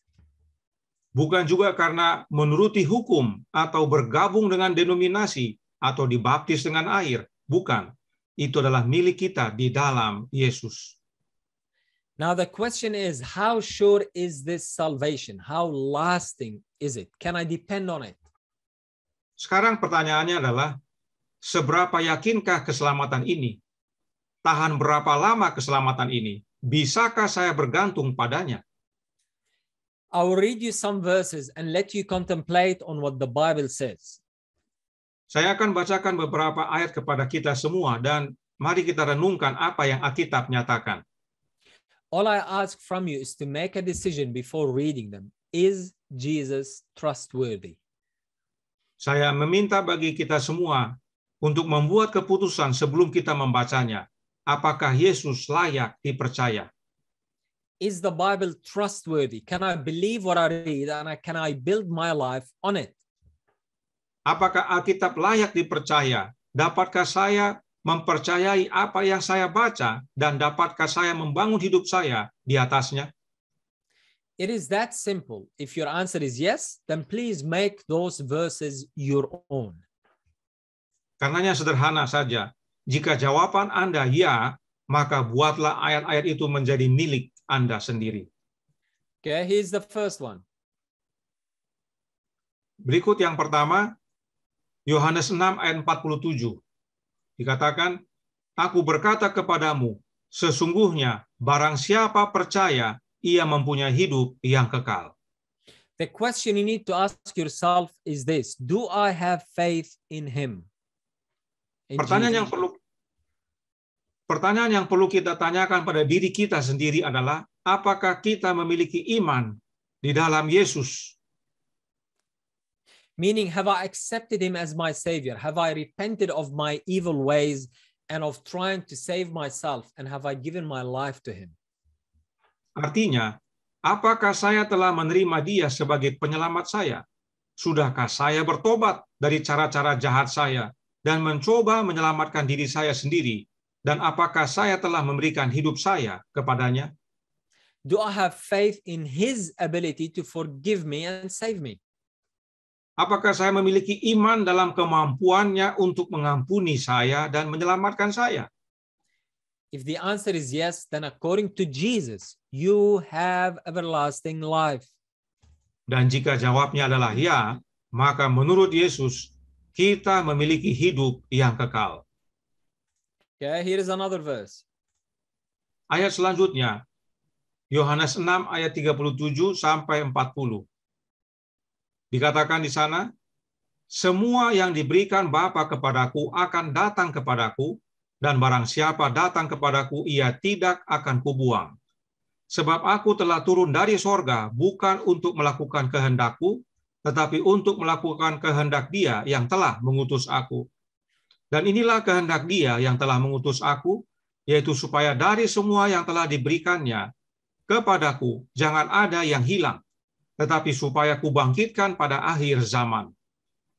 Speaker 2: Bukan juga karena menuruti hukum atau bergabung dengan denominasi atau dibaptis dengan air. Bukan. Itu adalah milik kita di dalam Yesus.
Speaker 1: Now the question is, how sure is this salvation? How lasting is it? Can I depend on it?
Speaker 2: Sekarang pertanyaannya adalah, seberapa yakinkah keselamatan ini? Tahan berapa lama keselamatan ini? Bisakah saya bergantung padanya?
Speaker 1: I will read you some verses and let you contemplate on what the Bible says.
Speaker 2: Saya akan bacakan beberapa ayat kepada kita semua dan mari kita renungkan apa yang Alkitab nyatakan.
Speaker 1: All I ask from you is to make a decision before reading them. Is Jesus trustworthy?
Speaker 2: Saya meminta bagi kita semua untuk membuat keputusan sebelum kita membacanya. Apakah Yesus layak dipercaya?
Speaker 1: Is the Bible trustworthy? Can I believe what I read and can I build my life on it?
Speaker 2: Apakah Alkitab layak dipercaya? Dapatkah saya mempercayai apa yang saya baca dan dapatkah saya membangun hidup saya di atasnya?
Speaker 1: It is that simple. If your answer is yes, then please make those verses your own.
Speaker 2: Karenanya sederhana saja. Jika jawaban Anda ya, maka buatlah ayat-ayat itu menjadi milik Anda sendiri.
Speaker 1: Okay, here's the first one.
Speaker 2: Berikut yang pertama, Yohanes 6 ayat 47. Dikatakan, aku berkata kepadamu, sesungguhnya barang siapa percaya, ia mempunyai hidup yang kekal.
Speaker 1: The question you need to ask yourself is this: do I have faith in him?
Speaker 2: Pertanyaan yang perlu kita tanyakan pada diri kita sendiri adalah, apakah kita memiliki iman di dalam Yesus?
Speaker 1: Meaning, have I accepted him as my savior? Have I repented of my evil ways and of trying to save myself? And have I given my life to him?
Speaker 2: Artinya, apakah saya telah menerima Dia sebagai penyelamat saya? Sudahkah saya bertobat dari cara-cara jahat saya dan mencoba menyelamatkan diri saya sendiri? Dan apakah saya telah memberikan hidup saya kepadanya?
Speaker 1: Do I have faith in his ability to forgive me and save me?
Speaker 2: Apakah saya memiliki iman dalam kemampuannya untuk mengampuni saya dan menyelamatkan saya?
Speaker 1: If the answer is yes, then according to Jesus, you have everlasting life.
Speaker 2: Dan jika jawabnya adalah ya, maka menurut Yesus, kita memiliki hidup yang kekal.
Speaker 1: Okay, here is another verse.
Speaker 2: Ayat selanjutnya, Yohanes 6 ayat 37 sampai 40. Dikatakan di sana, semua yang diberikan Bapa kepadaku akan datang kepadaku, dan barang siapa datang kepadaku, ia tidak akan kubuang. Sebab aku telah turun dari sorga, bukan untuk melakukan kehendakku, tetapi untuk melakukan kehendak Dia yang telah mengutus aku. Dan inilah kehendak Dia yang telah mengutus aku, yaitu supaya dari semua yang telah diberikannya kepadaku, jangan ada yang hilang, tetapi supaya kubangkitkan pada akhir zaman.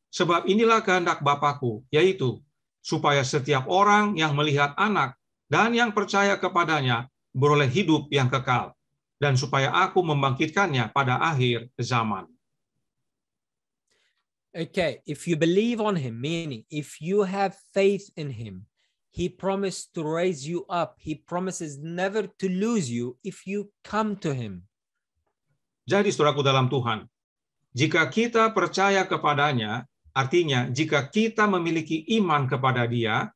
Speaker 2: Sebab inilah kehendak Bapakku, yaitu supaya setiap orang yang melihat Anak dan yang percaya kepadanya beroleh hidup yang kekal, dan supaya aku membangkitkannya pada akhir zaman.
Speaker 1: Okay, if you believe on him, meaning if you have faith in him, he promised to raise you up. He promises never to lose you if you come to him.
Speaker 2: Jadi saudaraku dalam Tuhan, jika kita percaya kepadanya, artinya jika kita memiliki iman kepada Dia,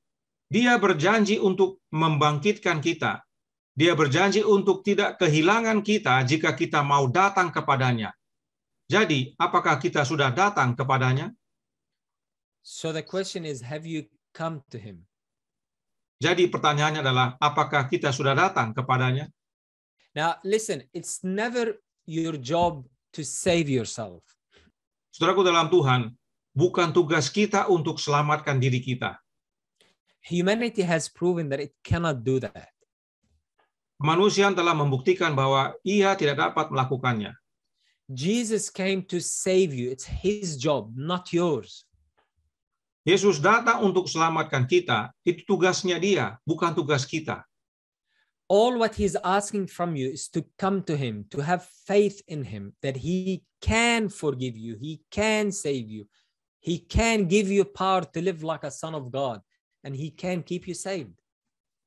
Speaker 2: Dia berjanji untuk membangkitkan kita. Dia berjanji untuk tidak kehilangan kita jika kita mau datang kepadanya. Jadi, apakah kita sudah datang kepadanya?
Speaker 1: So the question is, have you come to him?
Speaker 2: Jadi pertanyaannya adalah, apakah kita sudah datang kepadanya?
Speaker 1: Now, listen, it's never your job to save yourself.
Speaker 2: Saudaraku dalam Tuhan, bukan tugas kita untuk selamatkan diri kita.
Speaker 1: Humanity has proven that it cannot do that.
Speaker 2: Kemanusiaan telah membuktikan bahwa ia tidak dapat melakukannya.
Speaker 1: Jesus came to save you. It's his job, not yours.
Speaker 2: Yesus datang untuk selamatkan kita, itu tugasnya Dia, bukan tugas kita.
Speaker 1: All what he's asking from you is to come to him, to have faith in him, that he can forgive you, he can save you, he can give you power to live like a son of God, and he can keep you saved.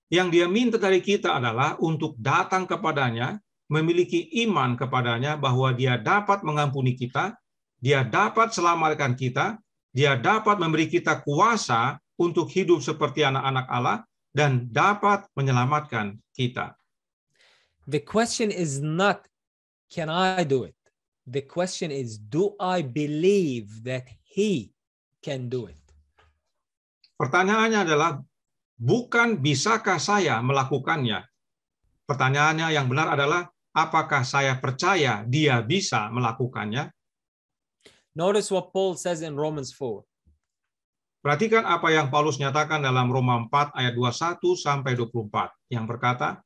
Speaker 2: Yang Dia minta dari kita adalah untuk datang kepadanya, memiliki iman kepadanya bahwa Dia dapat mengampuni kita, Dia dapat selamatkan kita, Dia dapat memberi kita kuasa untuk hidup seperti anak-anak Allah, dan dapat menyelamatkan kita.
Speaker 1: The question is not, can I do it? The question is, do I believe that he can do it?
Speaker 2: Pertanyaannya adalah, bukan bisakah saya melakukannya? Pertanyaannya yang benar adalah, apakah saya percaya Dia bisa melakukannya?
Speaker 1: Notice what Paul says in Romans 4.
Speaker 2: Perhatikan apa yang Paulus nyatakan dalam Roma 4 ayat 21 sampai 24 yang berkata,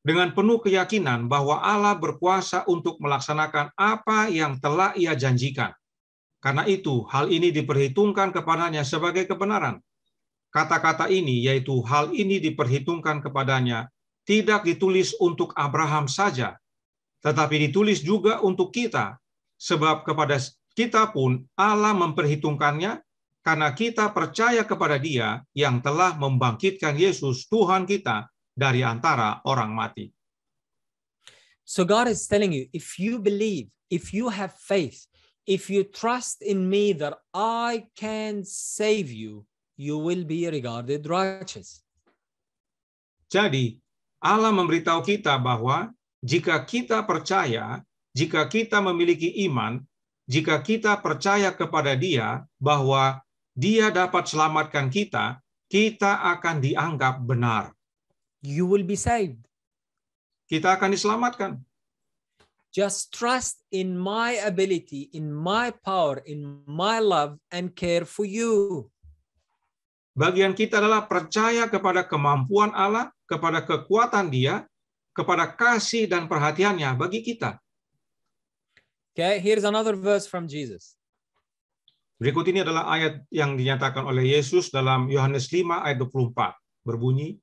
Speaker 2: dengan penuh keyakinan bahwa Allah berkuasa untuk melaksanakan apa yang telah Ia janjikan. Karena itu, hal ini diperhitungkan kepadanya sebagai kebenaran. Kata-kata ini, yaitu hal ini diperhitungkan kepadanya, tidak ditulis untuk Abraham saja, tetapi ditulis juga untuk kita, sebab kepada kita pun Allah memperhitungkannya, karena kita percaya kepada Dia yang telah membangkitkan Yesus Tuhan kita dari antara orang mati.
Speaker 1: So God is telling you, if you believe, if you have faith, if you trust in me that I can save you, you will be regarded righteous.
Speaker 2: Jadi, Allah memberitahu kita bahwa jika kita percaya, jika kita memiliki iman, jika kita percaya kepada Dia bahwa Dia dapat selamatkan kita, kita akan dianggap benar.
Speaker 1: You will be saved.
Speaker 2: Kita akan diselamatkan.
Speaker 1: Just trust in my ability, in my power, in my love and care for you.
Speaker 2: Bagian kita adalah percaya kepada kemampuan Allah, kepada kekuatan Dia, kepada kasih dan perhatiannya bagi kita.
Speaker 1: Okay, here's another verse from Jesus.
Speaker 2: Berikut ini adalah ayat yang dinyatakan oleh Yesus dalam Yohanes 5 ayat 24. Berbunyi,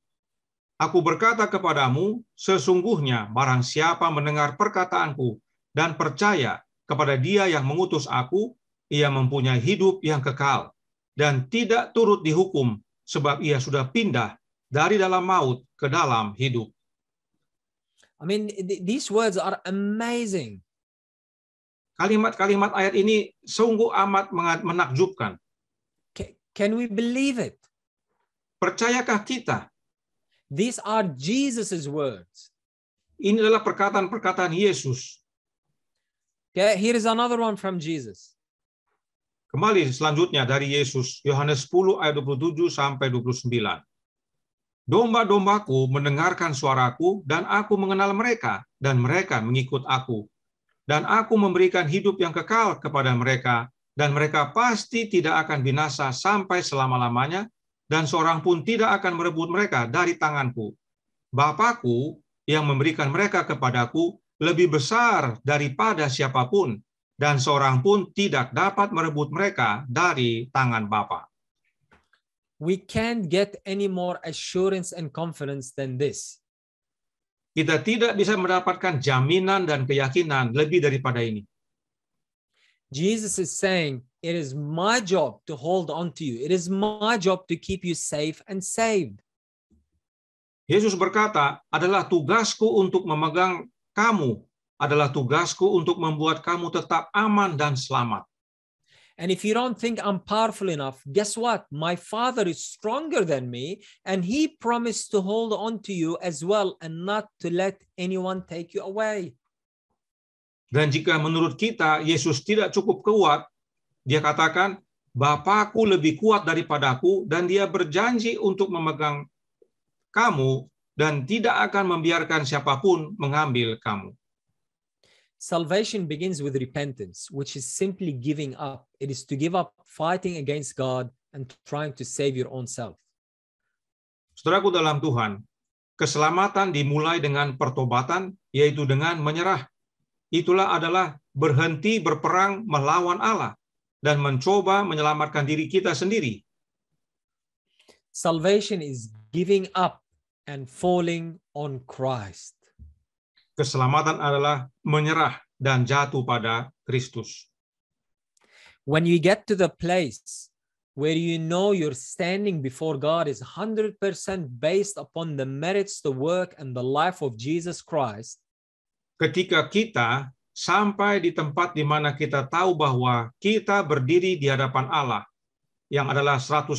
Speaker 2: Aku berkata kepadamu, sesungguhnya barang siapa mendengar perkataanku dan percaya kepada Dia yang mengutus aku, ia mempunyai hidup yang kekal dan tidak turut dihukum, sebab ia sudah pindah dari dalam maut ke dalam hidup.
Speaker 1: I mean, these words are amazing.
Speaker 2: Kalimat-kalimat ayat ini sungguh amat menakjubkan.
Speaker 1: Can we believe it?
Speaker 2: Percayakah kita?
Speaker 1: These are Jesus' words.
Speaker 2: Ini adalah perkataan-perkataan Yesus.
Speaker 1: Okay, here is another one from Jesus.
Speaker 2: Kembali selanjutnya dari Yesus, Yohanes 10 ayat 27 sampai 29. Domba-dombaku mendengarkan suaraku, dan aku mengenal mereka, dan mereka mengikut aku. Dan aku memberikan hidup yang kekal kepada mereka, dan mereka pasti tidak akan binasa sampai selama-lamanya, dan seorang pun tidak akan merebut mereka dari tanganku. Bapakku yang memberikan mereka kepadaku lebih besar daripada siapapun, dan seorang pun tidak dapat merebut mereka dari tangan Bapa.
Speaker 1: We can't get any more assurance and confidence than this.
Speaker 2: Kita tidak bisa mendapatkan jaminan dan keyakinan lebih daripada ini.
Speaker 1: Jesus is saying, it is my job to hold on to you. It is my job to keep you safe and saved.
Speaker 2: Yesus berkata, adalah tugasku untuk memegang kamu, adalah tugasku untuk membuat kamu tetap aman dan selamat.
Speaker 1: And if you don't think I'm powerful enough, guess what? My Father is stronger than me, and He promised to hold on to you as well and not to let anyone take you away.
Speaker 2: Dan jika menurut kita Yesus tidak cukup kuat, dia katakan, Bapakku lebih kuat daripadaku, dan dia berjanji untuk memegang kamu dan tidak akan membiarkan siapapun mengambil kamu.
Speaker 1: Salvation begins with repentance, which is simply giving up. It is to give up fighting against God and trying to save your own self.
Speaker 2: Saudaraku dalam Tuhan, keselamatan dimulai dengan pertobatan, yaitu dengan menyerah. Itulah adalah berhenti berperang melawan Allah dan mencoba menyelamatkan diri kita sendiri.
Speaker 1: Salvation is giving up and falling on Christ.
Speaker 2: Keselamatan adalah menyerah dan jatuh pada Kristus.
Speaker 1: When you get to the place where you know you're standing before God is 100% based upon the merits, the work, and the life of Jesus Christ,
Speaker 2: Ketika kita sampai di tempat di mana kita tahu bahwa kita berdiri di hadapan Allah, yang adalah 100%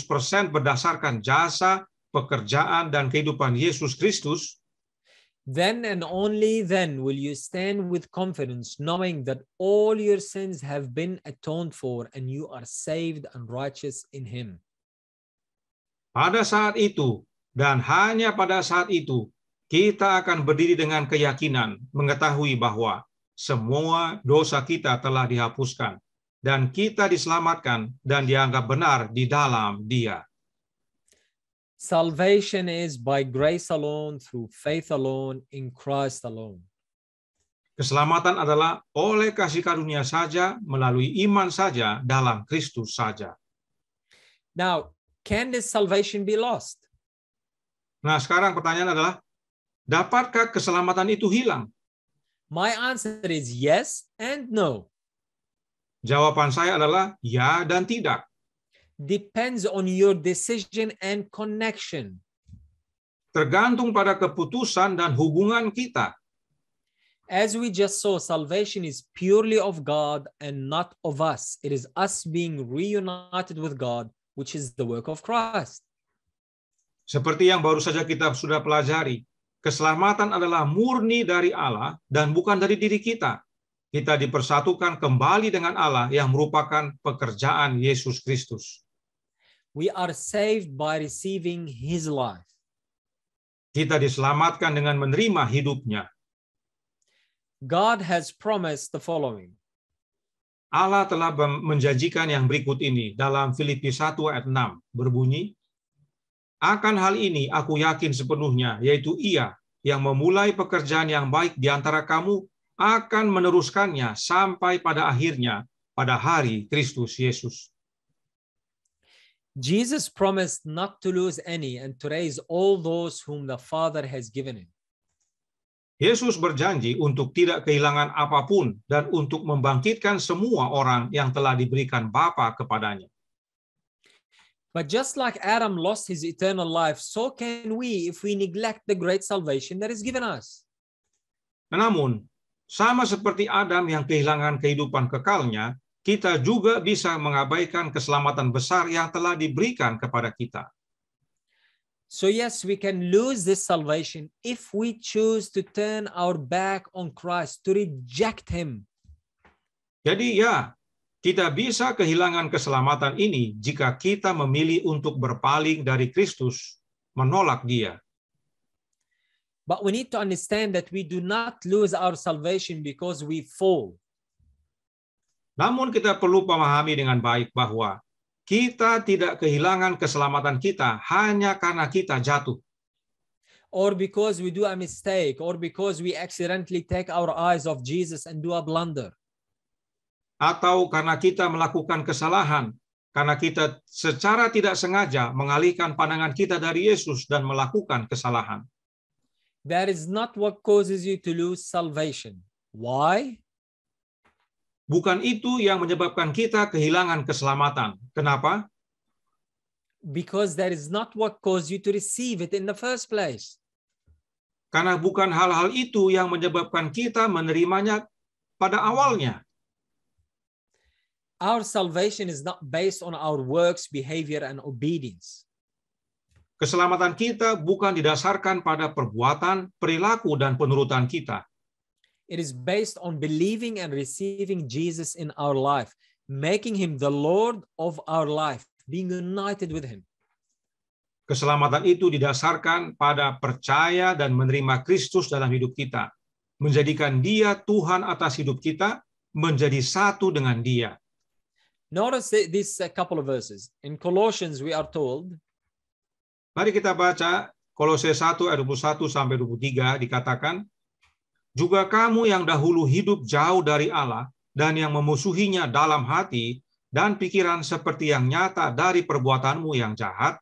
Speaker 2: berdasarkan jasa, pekerjaan, dan kehidupan Yesus Kristus,
Speaker 1: then and only then will you stand with confidence, knowing that all your sins have been atoned for and you are saved and righteous in Him.
Speaker 2: pada saat itu, dan hanya pada saat itu, kita akan berdiri dengan keyakinan, mengetahui bahwa semua dosa kita telah dihapuskan, dan kita diselamatkan dan dianggap benar di dalam Dia.
Speaker 1: Salvation is by grace alone, through faith alone, in Christ alone.
Speaker 2: Keselamatan adalah oleh kasih karunia saja, melalui iman saja, dalam Kristus saja.
Speaker 1: Now, can this salvation be lost?
Speaker 2: Nah, sekarang pertanyaan adalah, dapatkah keselamatan itu hilang?
Speaker 1: My answer is yes and no.
Speaker 2: Jawaban saya adalah ya dan tidak.
Speaker 1: Depends on your decision and connection.
Speaker 2: Tergantung pada keputusan dan hubungan kita.
Speaker 1: As we just saw, salvation is purely of God and not of us. It is us being reunited with God, which is the work of Christ.
Speaker 2: Seperti yang baru saja kita sudah pelajari, keselamatan adalah murni dari Allah dan bukan dari diri kita. Kita dipersatukan kembali dengan Allah yang merupakan pekerjaan Yesus Kristus.
Speaker 1: We are saved by receiving His life.
Speaker 2: Kita diselamatkan dengan menerima hidupnya.
Speaker 1: God has promised the following.
Speaker 2: Allah telah menjanjikan yang berikut ini dalam Filipi 1 ayat 6 berbunyi, akan hal ini aku yakin sepenuhnya, yaitu Ia yang memulai pekerjaan yang baik di antara kamu akan meneruskannya sampai pada akhirnya pada hari Kristus Yesus.
Speaker 1: Jesus promised not to lose any and to raise all those whom the Father has given Him.
Speaker 2: Yesus berjanji untuk tidak kehilangan apapun dan untuk membangkitkan semua orang yang telah diberikan Bapa kepadanya.
Speaker 1: But just like Adam lost his eternal life, so can we if we neglect the great salvation that is given us.
Speaker 2: Namun, sama seperti Adam yang kehilangan kehidupan kekalnya, kita juga bisa mengabaikan keselamatan besar yang telah diberikan kepada kita.
Speaker 1: So yes, we can lose this salvation if we choose to turn our back on Christ, to reject him.
Speaker 2: Jadi ya, kita bisa kehilangan keselamatan ini jika kita memilih untuk berpaling dari Kristus, menolak Dia.
Speaker 1: But we need to understand that we do not lose our salvation because we fall.
Speaker 2: Namun kita perlu memahami dengan baik bahwa kita tidak kehilangan keselamatan kita hanya karena kita jatuh.
Speaker 1: Or because we do a mistake, or because we accidentally take our eyes off Jesus and do a blunder.
Speaker 2: Atau karena kita melakukan kesalahan, karena kita secara tidak sengaja mengalihkan pandangan kita dari Yesus dan melakukan kesalahan.
Speaker 1: That is not what causes you to lose salvation. Why?
Speaker 2: Bukan itu yang menyebabkan kita kehilangan keselamatan. Kenapa?
Speaker 1: Because that is not what caused you to receive it in the first place.
Speaker 2: Karena bukan hal-hal itu yang menyebabkan kita menerimanya pada awalnya.
Speaker 1: Our salvation is not based on our works, behavior, and obedience.
Speaker 2: Keselamatan kita bukan didasarkan pada perbuatan, perilaku, dan penurutan kita.
Speaker 1: It is based on believing and receiving Jesus in our life, making him the Lord of our life, being united with him.
Speaker 2: Keselamatan itu didasarkan pada percaya dan menerima Kristus dalam hidup kita, menjadikan Dia Tuhan atas hidup kita, menjadi satu dengan Dia.
Speaker 1: Notice these couple of verses. In Colossians, we are told,
Speaker 2: Mari kita baca Kolose 1 ayat 21 sampai 23 dikatakan, juga kamu yang dahulu hidup jauh dari Allah dan yang memusuhinya dalam hati dan pikiran seperti yang nyata dari perbuatanmu yang jahat,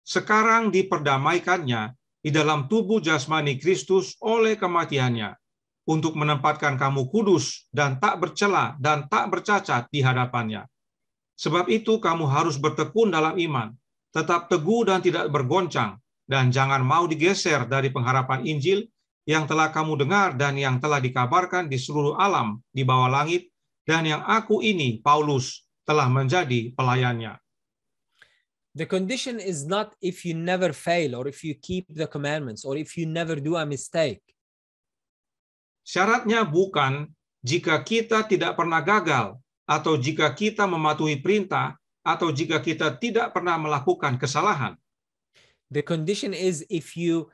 Speaker 2: sekarang diperdamaikannya di dalam tubuh jasmani Kristus oleh kematiannya, untuk menempatkan kamu kudus dan tak bercela dan tak bercacat di hadapannya. Sebab itu kamu harus bertekun dalam iman, tetap teguh dan tidak bergoncang, dan jangan mau digeser dari pengharapan Injil yang telah kamu dengar dan yang telah dikabarkan di seluruh alam di bawah langit, dan yang aku ini, Paulus, telah menjadi pelayannya.
Speaker 1: the condition is not if you never fail or if you keep the commandments or if you never do a mistake.
Speaker 2: Syaratnya bukan jika kita tidak pernah gagal, atau jika kita mematuhi perintah, atau jika kita tidak pernah melakukan kesalahan.
Speaker 1: The condition is if you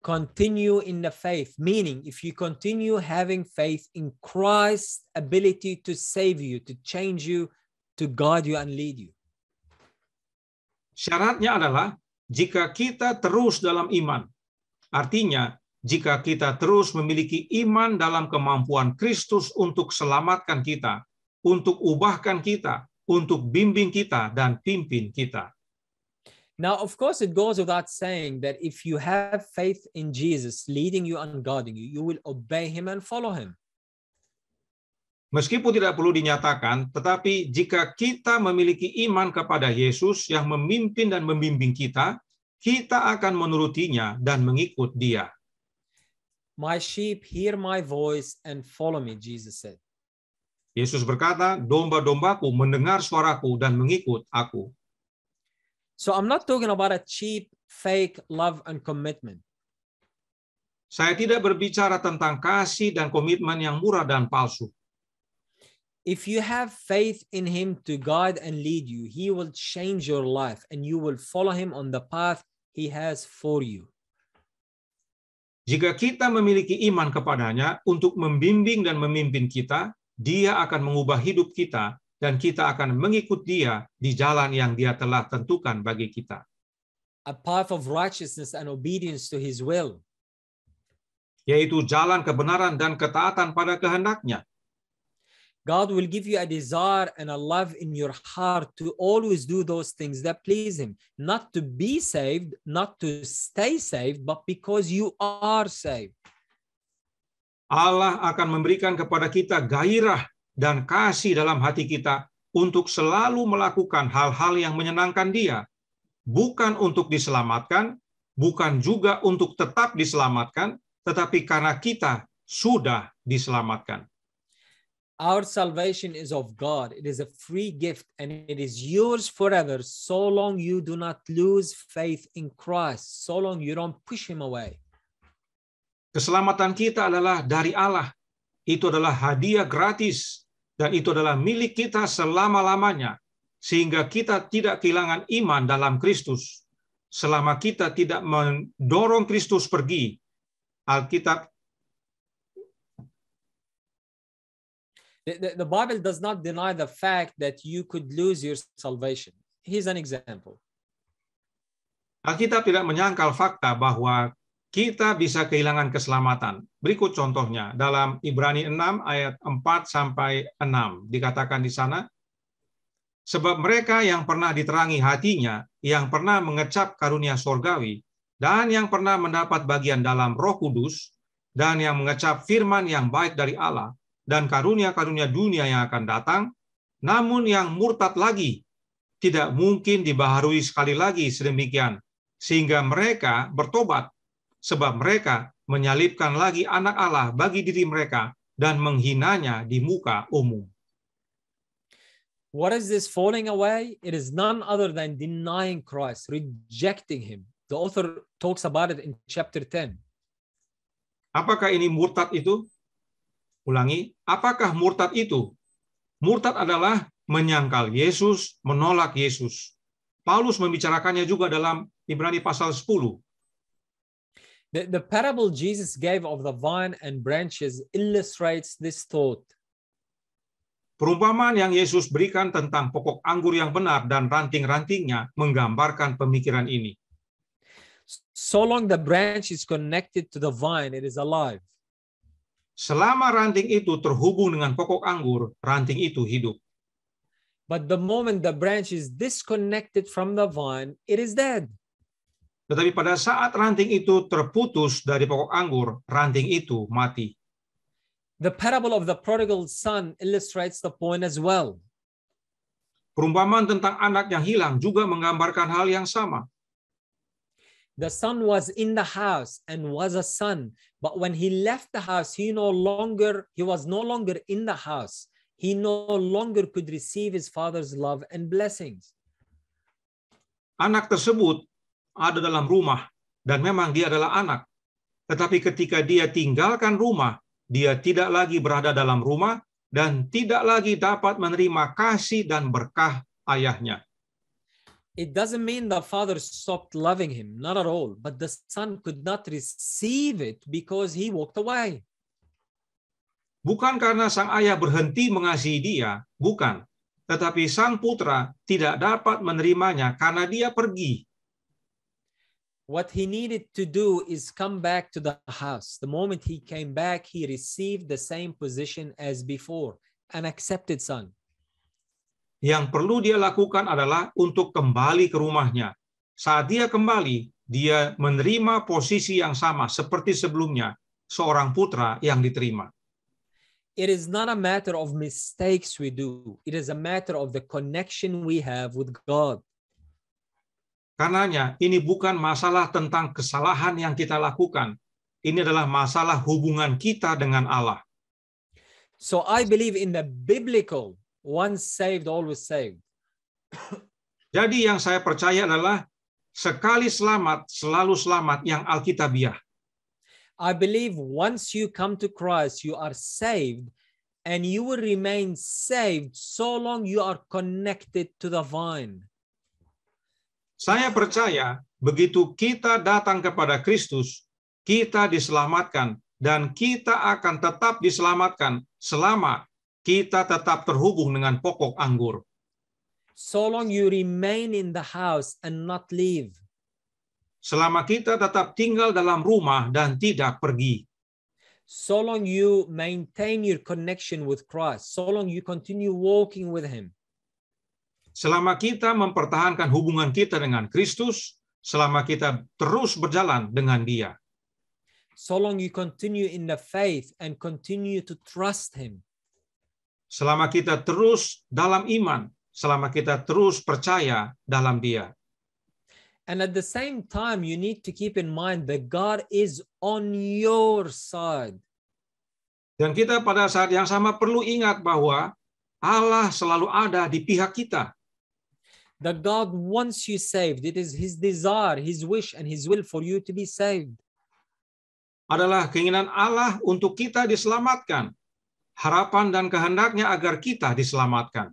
Speaker 1: continue in the faith, meaning if you continue having faith in Christ's ability to save you, to change you, to guide you and lead you.
Speaker 2: Syaratnya adalah jika kita terus dalam iman. Artinya, jika kita terus memiliki iman dalam kemampuan Kristus untuk selamatkan kita, untuk ubahkan kita, untuk bimbing kita dan pimpin kita.
Speaker 1: Now, of course, it goes without saying that if you have faith in Jesus leading you and guiding you, you will obey him and follow him.
Speaker 2: Meskipun tidak perlu dinyatakan, tetapi jika kita memiliki iman kepada Yesus yang memimpin dan membimbing kita, kita akan menurutinya dan mengikut Dia.
Speaker 1: My sheep hear my voice and follow me, Jesus said.
Speaker 2: Yesus berkata, domba-dombaku mendengar suaraku dan mengikut aku.
Speaker 1: So I'm not talking about a cheap, fake love and commitment.
Speaker 2: Saya tidak berbicara tentang kasih dan komitmen yang murah dan palsu.
Speaker 1: If you have faith in him to guide and lead you, he will change your life and you will follow him on the path he has for you.
Speaker 2: Jika kita memiliki iman kepadanya untuk membimbing dan memimpin kita, Dia akan mengubah hidup kita dan kita akan mengikut Dia di jalan yang Dia telah tentukan bagi kita.
Speaker 1: A path of righteousness and obedience to his will.
Speaker 2: Yaitu jalan kebenaran dan ketaatan pada kehendak-Nya.
Speaker 1: God will give you a desire and a love in your heart to always do those things that please him. Not to be saved, not to stay saved, but because you are saved.
Speaker 2: Allah akan memberikan kepada kita gairah dan kasih dalam hati kita untuk selalu melakukan hal-hal yang menyenangkan Dia. Bukan untuk diselamatkan, bukan juga untuk tetap diselamatkan, tetapi karena kita sudah diselamatkan.
Speaker 1: Our salvation is of God. It is a free gift and it is yours forever so long you do not lose faith in Christ, so long you don't push him away.
Speaker 2: Keselamatan kita adalah dari Allah. Itu adalah hadiah gratis dan itu adalah milik kita selama-lamanya sehingga kita tidak kehilangan iman dalam Kristus. Selama kita tidak mendorong Kristus pergi, Alkitab
Speaker 1: The Bible does not deny the fact that you could lose your salvation. Here's an example.
Speaker 2: Alkitab tidak menyangkal fakta bahwa kita bisa kehilangan keselamatan. Berikut contohnya dalam Ibrani 6 ayat 4-6 dikatakan di sana, sebab mereka yang pernah diterangi hatinya, yang pernah mengecap karunia sorgawi, dan yang pernah mendapat bagian dalam Roh Kudus, dan yang mengecap firman yang baik dari Allah, dan karunia-karunia dunia yang akan datang, namun yang murtad lagi, tidak mungkin dibaharui sekali lagi sedemikian, sehingga mereka bertobat, sebab mereka menyalibkan lagi anak Allah bagi diri mereka, dan menghinanya di muka umum.
Speaker 1: What is this falling away? It is none other than denying Christ, rejecting him. The author talks about it in chapter 10.
Speaker 2: Apakah ini murtad itu? Ulangi, apakah murtad itu? Murtad adalah menyangkal Yesus, menolak Yesus. Paulus membicarakannya juga dalam Ibrani pasal 10.
Speaker 1: The parable Jesus gave of the vine and branches illustrates this thought.
Speaker 2: Perumpamaan yang Yesus berikan tentang pokok anggur yang benar dan ranting-rantingnya menggambarkan pemikiran ini.
Speaker 1: So long the branch is connected to the vine, it is alive.
Speaker 2: Selama ranting itu terhubung dengan pokok anggur, ranting itu hidup.
Speaker 1: But the moment the branch is disconnected from the vine, it is dead.
Speaker 2: Tetapi pada saat ranting itu terputus dari pokok anggur, ranting itu mati.
Speaker 1: The parable of the prodigal son illustrates the point as well.
Speaker 2: Perumpamaan tentang anak yang hilang juga menggambarkan hal yang sama.
Speaker 1: The son was in the house and was a son, but when he left the house, he was no longer in the house. He no longer could receive his father's love and blessings.
Speaker 2: Anak tersebut ada dalam rumah dan memang dia adalah anak. Tetapi ketika dia tinggalkan rumah, dia tidak lagi berada dalam rumah dan tidak lagi dapat menerima kasih dan berkah ayahnya.
Speaker 1: It doesn't mean the father stopped loving him, not at all, but the son could not receive it because he walked away.
Speaker 2: Bukan karena sang ayah berhenti mengasihi dia, bukan. Tetapi sang putra tidak dapat menerimanya karena dia pergi.
Speaker 1: What he needed to do is come back to the house. The moment he came back, he received the same position as before, an accepted son.
Speaker 2: Yang perlu dia lakukan adalah untuk kembali ke rumahnya. Saat dia kembali, dia menerima posisi yang sama seperti sebelumnya, seorang putra yang diterima.
Speaker 1: It is not a matter of mistakes we do. It is a matter of the connection we have with God.
Speaker 2: Karenanya, ini bukan masalah tentang kesalahan yang kita lakukan. Ini adalah masalah hubungan kita dengan Allah.
Speaker 1: So I believe in the biblical once saved, always saved.
Speaker 2: Jadi yang saya percaya adalah sekali selamat, selalu selamat yang Alkitabiah.
Speaker 1: I believe once you come to Christ, you are saved and you will remain saved so long you are connected to the vine.
Speaker 2: Saya percaya begitu kita datang kepada Kristus, kita diselamatkan dan kita akan tetap diselamatkan selama kita tetap terhubung dengan pokok anggur.
Speaker 1: So long you remain in the house and not leave.
Speaker 2: Selama kita tetap tinggal dalam rumah dan tidak pergi.
Speaker 1: So long you maintain your connection with Christ. So long you continue walking with him.
Speaker 2: Selama kita mempertahankan hubungan kita dengan Kristus, selama kita terus berjalan dengan Dia.
Speaker 1: So long you continue in the faith and continue to trust him.
Speaker 2: Selama kita terus dalam iman, selama kita terus percaya dalam Dia.
Speaker 1: And at the same time, you need to keep in mind that God is on your side.
Speaker 2: Dan kita pada saat yang sama perlu ingat bahwa Allah selalu ada di pihak kita.
Speaker 1: That God wants you saved. It is His desire, His wish, and His will for you to be saved.
Speaker 2: Adalah keinginan Allah untuk kita diselamatkan. Harapan dan kehendaknya agar kita diselamatkan.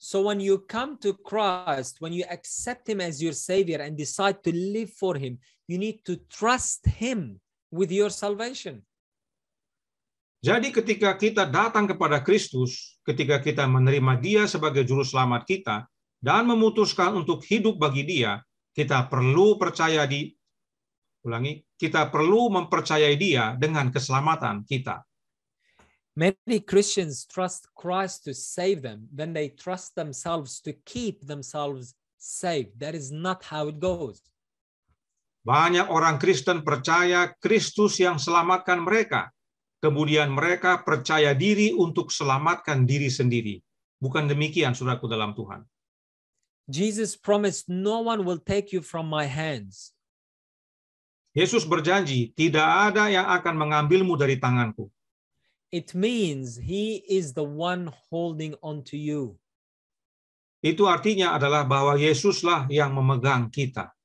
Speaker 1: So when you come to Christ, when you accept Him as your Savior and decide to live for Him, you need to trust Him with your salvation.
Speaker 2: Jadi ketika kita datang kepada Kristus, ketika kita menerima Dia sebagai juru selamat kita, dan memutuskan untuk hidup bagi Dia, kita perlu kita perlu mempercayai Dia dengan keselamatan kita.
Speaker 1: Many Christians trust Christ to save them, then they trust themselves to keep themselves saved. That is not how it goes.
Speaker 2: Banyak orang Kristen percaya Kristus yang selamatkan mereka. Kemudian mereka percaya diri untuk selamatkan diri sendiri. Bukan demikian, saudaraku dalam Tuhan.
Speaker 1: Jesus promised, no one will take you from my hands.
Speaker 2: Yesus berjanji, tidak ada yang akan mengambilmu dari tanganku.
Speaker 1: It means He is the one holding on to you.
Speaker 2: Itu artinya adalah bahwa Yesuslah yang memegang kita.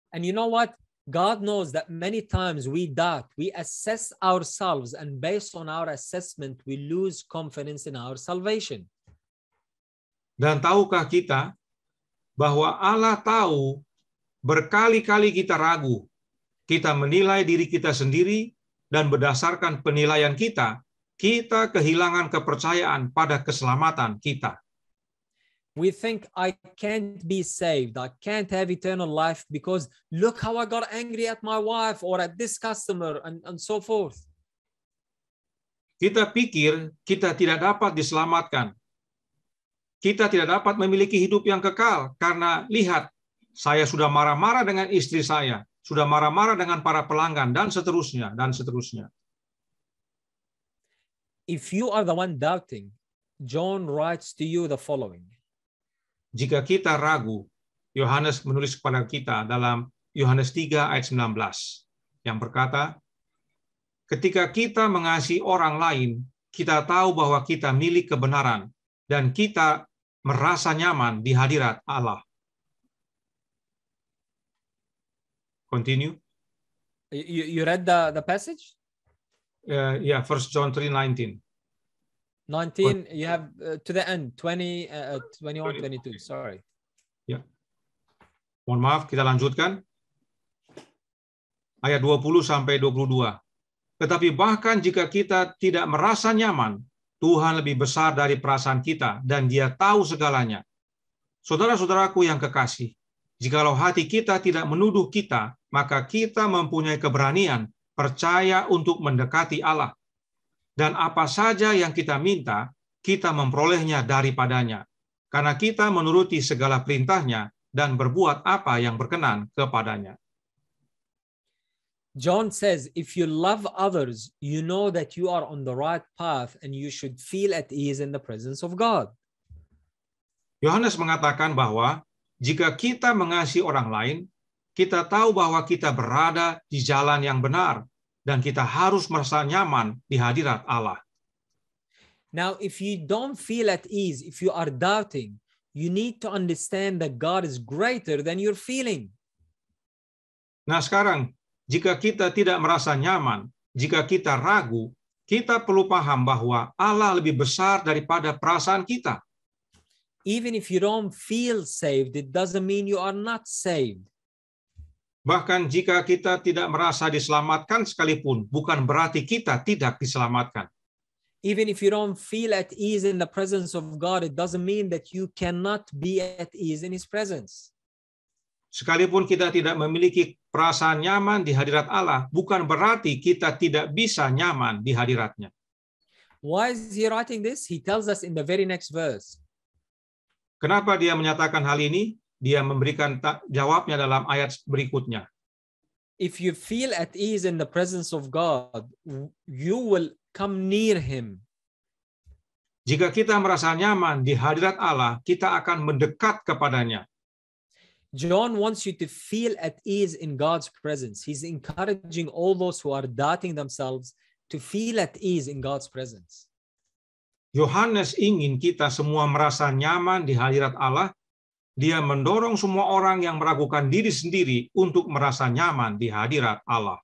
Speaker 1: And you know what? God knows that many times we doubt, we assess ourselves, and based on our assessment, we lose confidence in our salvation.
Speaker 2: Dan tahukah kita bahwa Allah tahu berkali-kali kita ragu, kita menilai diri kita sendiri, dan berdasarkan penilaian kita kehilangan kepercayaan pada keselamatan kita.
Speaker 1: We think, I can't be saved, I can't have eternal life because look how I got angry at my wife or at this customer and so forth.
Speaker 2: Kita pikir kita tidak dapat diselamatkan. Kita tidak dapat memiliki hidup yang kekal karena lihat, saya sudah marah-marah dengan istri saya, sudah marah-marah dengan para pelanggan, dan seterusnya, dan seterusnya.
Speaker 1: If you are the one doubting, John writes to you the following.
Speaker 2: Jika kita ragu, Yohanes menulis kepada kita dalam Yohanes 3 ayat 19 yang berkata, ketika kita mengasihi orang lain, kita tahu bahwa kita milik kebenaran dan kita merasa nyaman di hadirat Allah. Continue.
Speaker 1: You read the passage?
Speaker 2: Yeah, 1 John 3:19.
Speaker 1: 19, you have to the end, 20, 21, 22, sorry.
Speaker 2: Ya. Mohon maaf, kita lanjutkan. Ayat 20 sampai 22. Tetapi bahkan jika kita tidak merasa nyaman, Tuhan lebih besar dari perasaan kita dan Dia tahu segalanya. Saudara-saudaraku yang kekasih, jikalau hati kita tidak menuduh kita, maka kita mempunyai keberanian percaya untuk mendekati Allah. Dan apa saja yang kita minta, kita memperolehnya daripadanya. Karena kita menuruti segala perintahnya dan berbuat apa yang berkenan kepadanya.
Speaker 1: John says, if you love others, you know that you are on the right path and you should feel at ease in the presence of God.
Speaker 2: Yohanes mengatakan bahwa jika kita mengasihi orang lain, kita tahu bahwa kita berada di jalan yang benar dan kita harus merasa nyaman di hadirat Allah.
Speaker 1: Now, if you don't feel at ease, if you are doubting, you need to understand that God is greater than your feeling.
Speaker 2: Nah, sekarang jika kita tidak merasa nyaman, jika kita ragu, kita perlu paham bahwa Allah lebih besar daripada perasaan kita.
Speaker 1: Even if you don't feel saved, it doesn't mean you are not saved.
Speaker 2: Bahkan jika kita tidak merasa diselamatkan sekalipun, bukan berarti kita tidak diselamatkan.
Speaker 1: Even if you don't feel at ease in the presence of God, it doesn't mean that you cannot be at ease in His presence.
Speaker 2: Sekalipun kita tidak memiliki perasaan nyaman di hadirat Allah, bukan berarti kita tidak bisa nyaman di hadiratnya.
Speaker 1: Why is he writing this? He tells us in the very next verse.
Speaker 2: Kenapa dia menyatakan hal ini? Dia memberikan jawabnya dalam ayat berikutnya.
Speaker 1: If you feel at ease in the presence of God, you will come near Him.
Speaker 2: Jika kita merasa nyaman di hadirat Allah, kita akan mendekat kepadanya.
Speaker 1: John wants you to feel at ease in God's presence. He's encouraging all those who are doubting themselves to feel at ease in God's presence.
Speaker 2: Yohanes ingin kita semua merasa nyaman di hadirat Allah. Dia mendorong semua orang yang meragukan diri sendiri untuk merasa nyaman di hadirat Allah.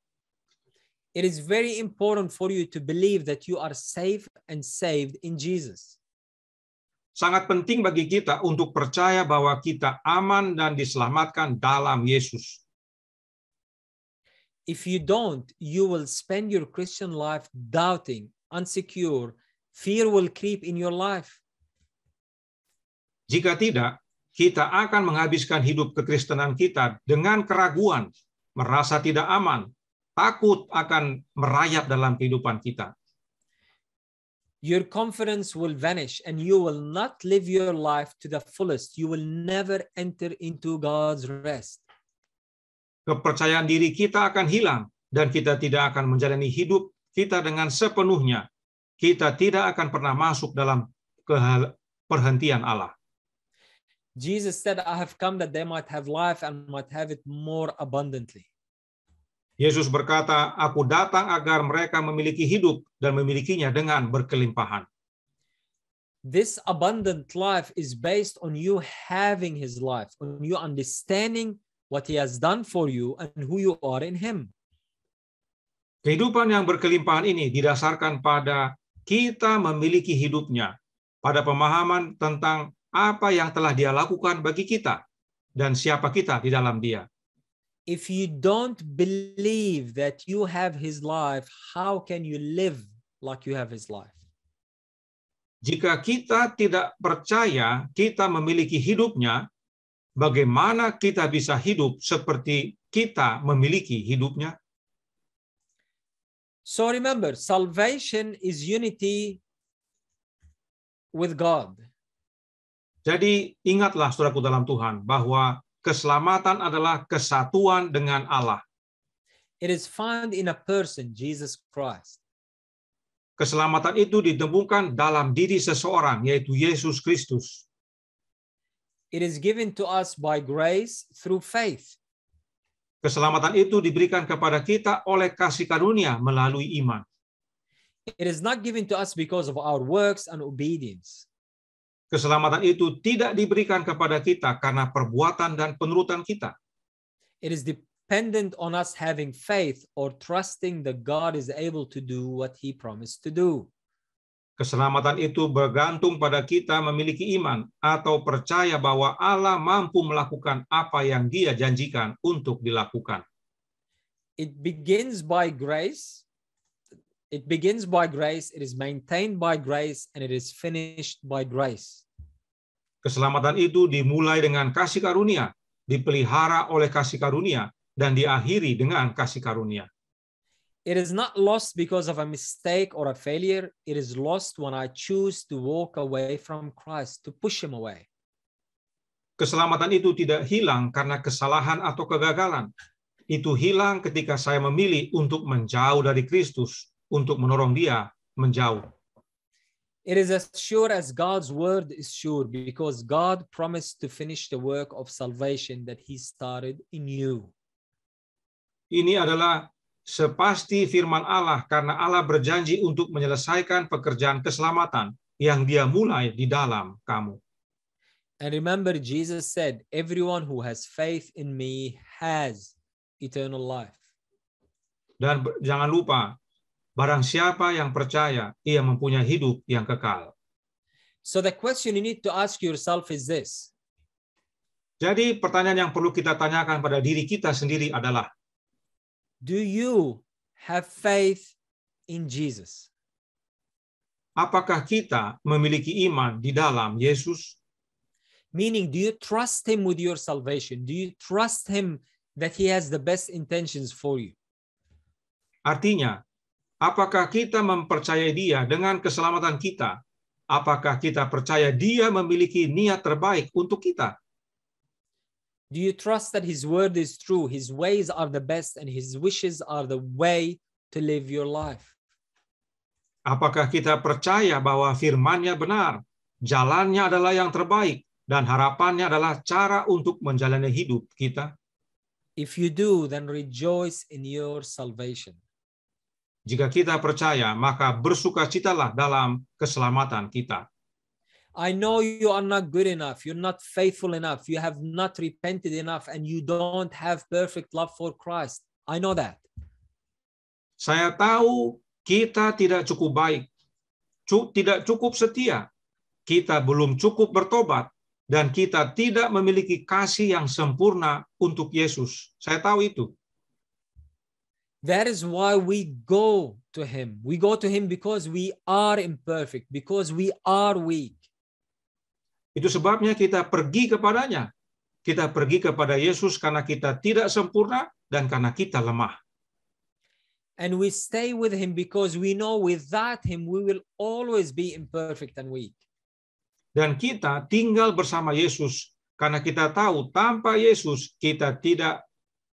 Speaker 1: It is very important for you to believe that you are safe and saved in Jesus.
Speaker 2: Sangat penting bagi kita untuk percaya bahwa kita aman dan diselamatkan dalam Yesus.
Speaker 1: If you don't, you will spend your Christian life doubting, insecure, fear will creep in your life.
Speaker 2: Jika tidak, kita akan menghabiskan hidup kekristenan kita dengan keraguan, merasa tidak aman, takut akan merayap dalam kehidupan kita.
Speaker 1: Your confidence will vanish and you will not live your life to the fullest. You will never enter into God's rest.
Speaker 2: Kepercayaan diri kita akan hilang dan kita tidak akan menjalani hidup kita dengan sepenuhnya. Kita tidak akan pernah masuk dalam perhentian Allah.
Speaker 1: Jesus said, I have come that they might have life and might have it more abundantly.
Speaker 2: Yesus berkata, aku datang agar mereka memiliki hidup dan memilikinya dengan berkelimpahan.
Speaker 1: This abundant life is based on you having his life, on you understanding what he has done for you and who you are in him.
Speaker 2: Kehidupan yang berkelimpahan ini didasarkan pada kita memiliki hidupnya, pada pemahaman tentang apa yang telah dia lakukan bagi kita dan siapa kita di dalam dia.
Speaker 1: If you don't believe that you have his life, how can you live like you have his life?
Speaker 2: Jika kita tidak percaya kita memiliki hidupnya, bagaimana kita bisa hidup seperti kita memiliki hidupnya?
Speaker 1: So remember, salvation is unity with God.
Speaker 2: Jadi ingatlah saudaraku dalam Tuhan bahwa keselamatan adalah kesatuan dengan Allah.
Speaker 1: It is found in a person, Jesus Christ.
Speaker 2: Keselamatan itu ditemukan dalam diri seseorang, yaitu Yesus Kristus.
Speaker 1: It is given to us by grace through faith.
Speaker 2: Keselamatan itu diberikan kepada kita oleh kasih karunia melalui iman.
Speaker 1: It is not given to us because of our works and obedience.
Speaker 2: Keselamatan itu tidak diberikan kepada kita karena perbuatan dan penurutan kita.
Speaker 1: It is dependent on us having faith or trusting that God is able to do what he promised to do.
Speaker 2: Keselamatan itu bergantung pada kita memiliki iman atau percaya bahwa Allah mampu melakukan apa yang Dia janjikan untuk dilakukan.
Speaker 1: It begins by grace. It begins by grace, it is maintained by grace, and it is finished by grace.
Speaker 2: Keselamatan itu dimulai dengan kasih karunia, dipelihara oleh kasih karunia, dan diakhiri dengan kasih karunia.
Speaker 1: It is not lost because of a mistake or a failure. It is lost when I choose to walk away from Christ, to push him away.
Speaker 2: Keselamatan itu tidak hilang karena kesalahan atau kegagalan. Itu hilang ketika saya memilih untuk menjauh dari Kristus, untuk mendorong Dia menjauh.
Speaker 1: It is as sure as God's word is sure, because God promised to finish the work of salvation that he started in you.
Speaker 2: Ini adalah sepasti firman Allah karena Allah berjanji untuk menyelesaikan pekerjaan keselamatan yang Dia mulai di dalam kamu.
Speaker 1: And remember, Jesus said, everyone who has faith in me has eternal life.
Speaker 2: Dan jangan lupa, barang siapa yang percaya, ia mempunyai hidup yang kekal.
Speaker 1: So the question you need to ask yourself is this.
Speaker 2: Jadi pertanyaan yang perlu kita tanyakan pada diri kita sendiri adalah,
Speaker 1: do you have faith in Jesus?
Speaker 2: apakah kita memiliki iman di dalam Yesus?
Speaker 1: Meaning, do you trust him with your salvation? Do you trust him that he has the best intentions for you?
Speaker 2: Artinya, apakah kita mempercayai Dia dengan keselamatan kita? Apakah kita percaya Dia memiliki niat terbaik untuk kita?
Speaker 1: Do you trust that his word is true, his ways are the best, and his wishes are the way to live your life?
Speaker 2: Apakah kita percaya bahwa firman-Nya benar, jalannya adalah yang terbaik, dan harapannya adalah cara untuk menjalani hidup kita?
Speaker 1: If you do, then rejoice in your salvation.
Speaker 2: Jika kita percaya, maka bersukacitalah dalam keselamatan kita.
Speaker 1: I know you are not good enough. You're not faithful enough. You have not repented enough and you don't have perfect love for Christ. I know that.
Speaker 2: Saya tahu kita tidak cukup baik, tidak cukup setia, kita belum cukup bertobat, dan kita tidak memiliki kasih yang sempurna untuk Yesus. Saya tahu itu.
Speaker 1: That is why we go to Him. We go to Him because we are imperfect, because we are weak.
Speaker 2: Itu sebabnya kita pergi kepadanya. Kita pergi kepada Yesus karena kita tidak sempurna dan karena kita lemah.
Speaker 1: And we stay with Him because we know without Him we will always be imperfect and weak.
Speaker 2: Dan kita tinggal bersama Yesus karena kita tahu tanpa Yesus kita tidak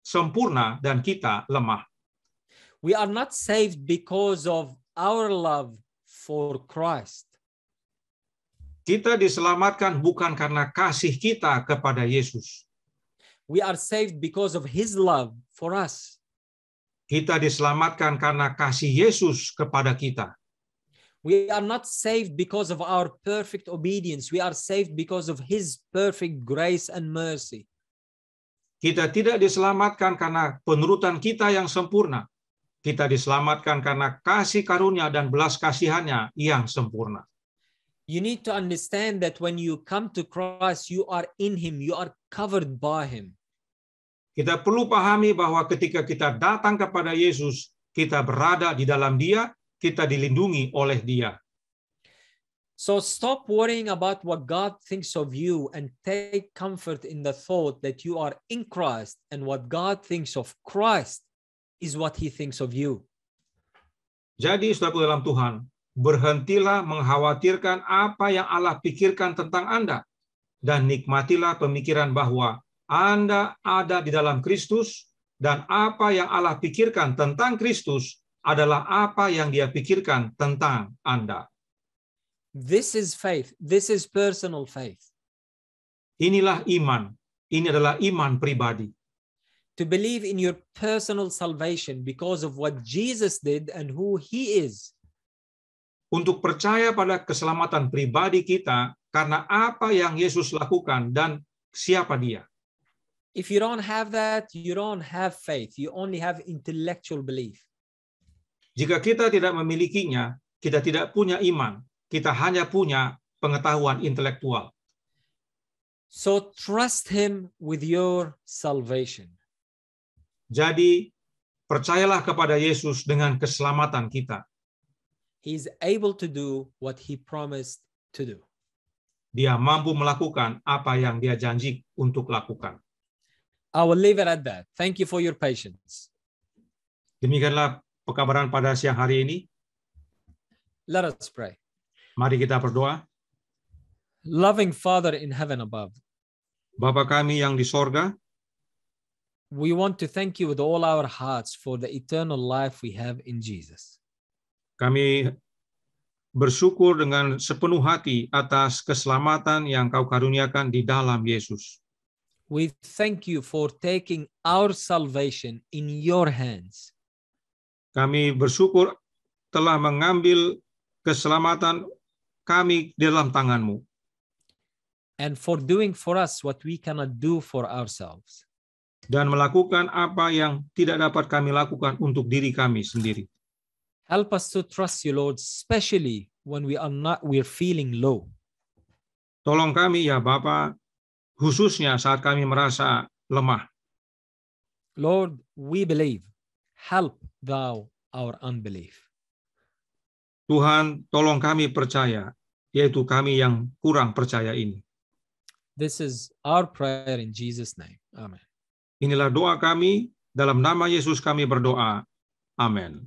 Speaker 2: sempurna dan kita lemah.
Speaker 1: We are not saved because of our love for Christ.
Speaker 2: Kita diselamatkan bukan karena kasih kita kepada Yesus.
Speaker 1: We are saved because of His love for us.
Speaker 2: Kita diselamatkan karena kasih Yesus kepada kita.
Speaker 1: We are not saved because of our perfect obedience. We are saved because of His perfect grace and mercy.
Speaker 2: Kita tidak diselamatkan karena penurutan kita yang sempurna. Kita diselamatkan karena kasih karunia dan belas kasihannya yang sempurna.
Speaker 1: You need to understand that when you come to Christ, you are in Him, you are covered by Him.
Speaker 2: Kita perlu pahami bahwa ketika kita datang kepada Yesus, kita berada di dalam Dia, kita dilindungi oleh Dia.
Speaker 1: So stop worrying about what God thinks of you and take comfort in the thought that you are in Christ, and what God thinks of Christ is what He thinks of you.
Speaker 2: Jadi, saudaraku dalam Tuhan, berhentilah mengkhawatirkan apa yang Allah pikirkan tentang Anda, dan nikmatilah pemikiran bahwa Anda ada di dalam Kristus, dan apa yang Allah pikirkan tentang Kristus adalah apa yang Dia pikirkan tentang Anda.
Speaker 1: This is faith. This is personal faith.
Speaker 2: Inilah iman. Ini adalah iman pribadi.
Speaker 1: To believe in your personal salvation because of what Jesus did and who He is.
Speaker 2: Untuk percaya pada keselamatan pribadi kita karena apa yang Yesus lakukan dan siapa Dia.
Speaker 1: If you don't have that, you don't have faith. You only have intellectual belief.
Speaker 2: Jika kita tidak memilikinya, kita tidak punya iman. Kita hanya punya pengetahuan intelektual.
Speaker 1: So trust Him with your salvation.
Speaker 2: Jadi, percayalah kepada Yesus dengan keselamatan kita.
Speaker 1: He is able to do what He promised to do.
Speaker 2: Dia mampu melakukan apa yang Dia janji untuk lakukan.
Speaker 1: I will leave it at that. Thank you for your patience.
Speaker 2: Demikianlah pekabaran pada siang hari ini.
Speaker 1: Let us pray.
Speaker 2: Mari kita berdoa.
Speaker 1: Loving Father in heaven above,
Speaker 2: Bapa kami yang di sorga,
Speaker 1: we want to thank you with all our hearts for the eternal life we have in Jesus.
Speaker 2: kami bersyukur dengan sepenuh hati atas keselamatan yang Kau karuniakan di dalam Yesus.
Speaker 1: We thank you for taking our salvation in your hands.
Speaker 2: Kami bersyukur telah mengambil keselamatan kami di dalam tangan-Mu.
Speaker 1: And for doing for us what we cannot do for ourselves.
Speaker 2: Dan melakukan apa yang tidak dapat kami lakukan untuk diri kami sendiri.
Speaker 1: Help us to trust you, Lord, especially when we're feeling low.
Speaker 2: Tolong kami ya Bapa, khususnya saat kami merasa lemah.
Speaker 1: Lord, we believe. Help thou our unbelief.
Speaker 2: Tuhan, tolong kami percaya, yaitu kami yang kurang percaya ini.
Speaker 1: This is our prayer in Jesus' name. Amen.
Speaker 2: Inilah doa kami, dalam nama Yesus kami berdoa. Amin.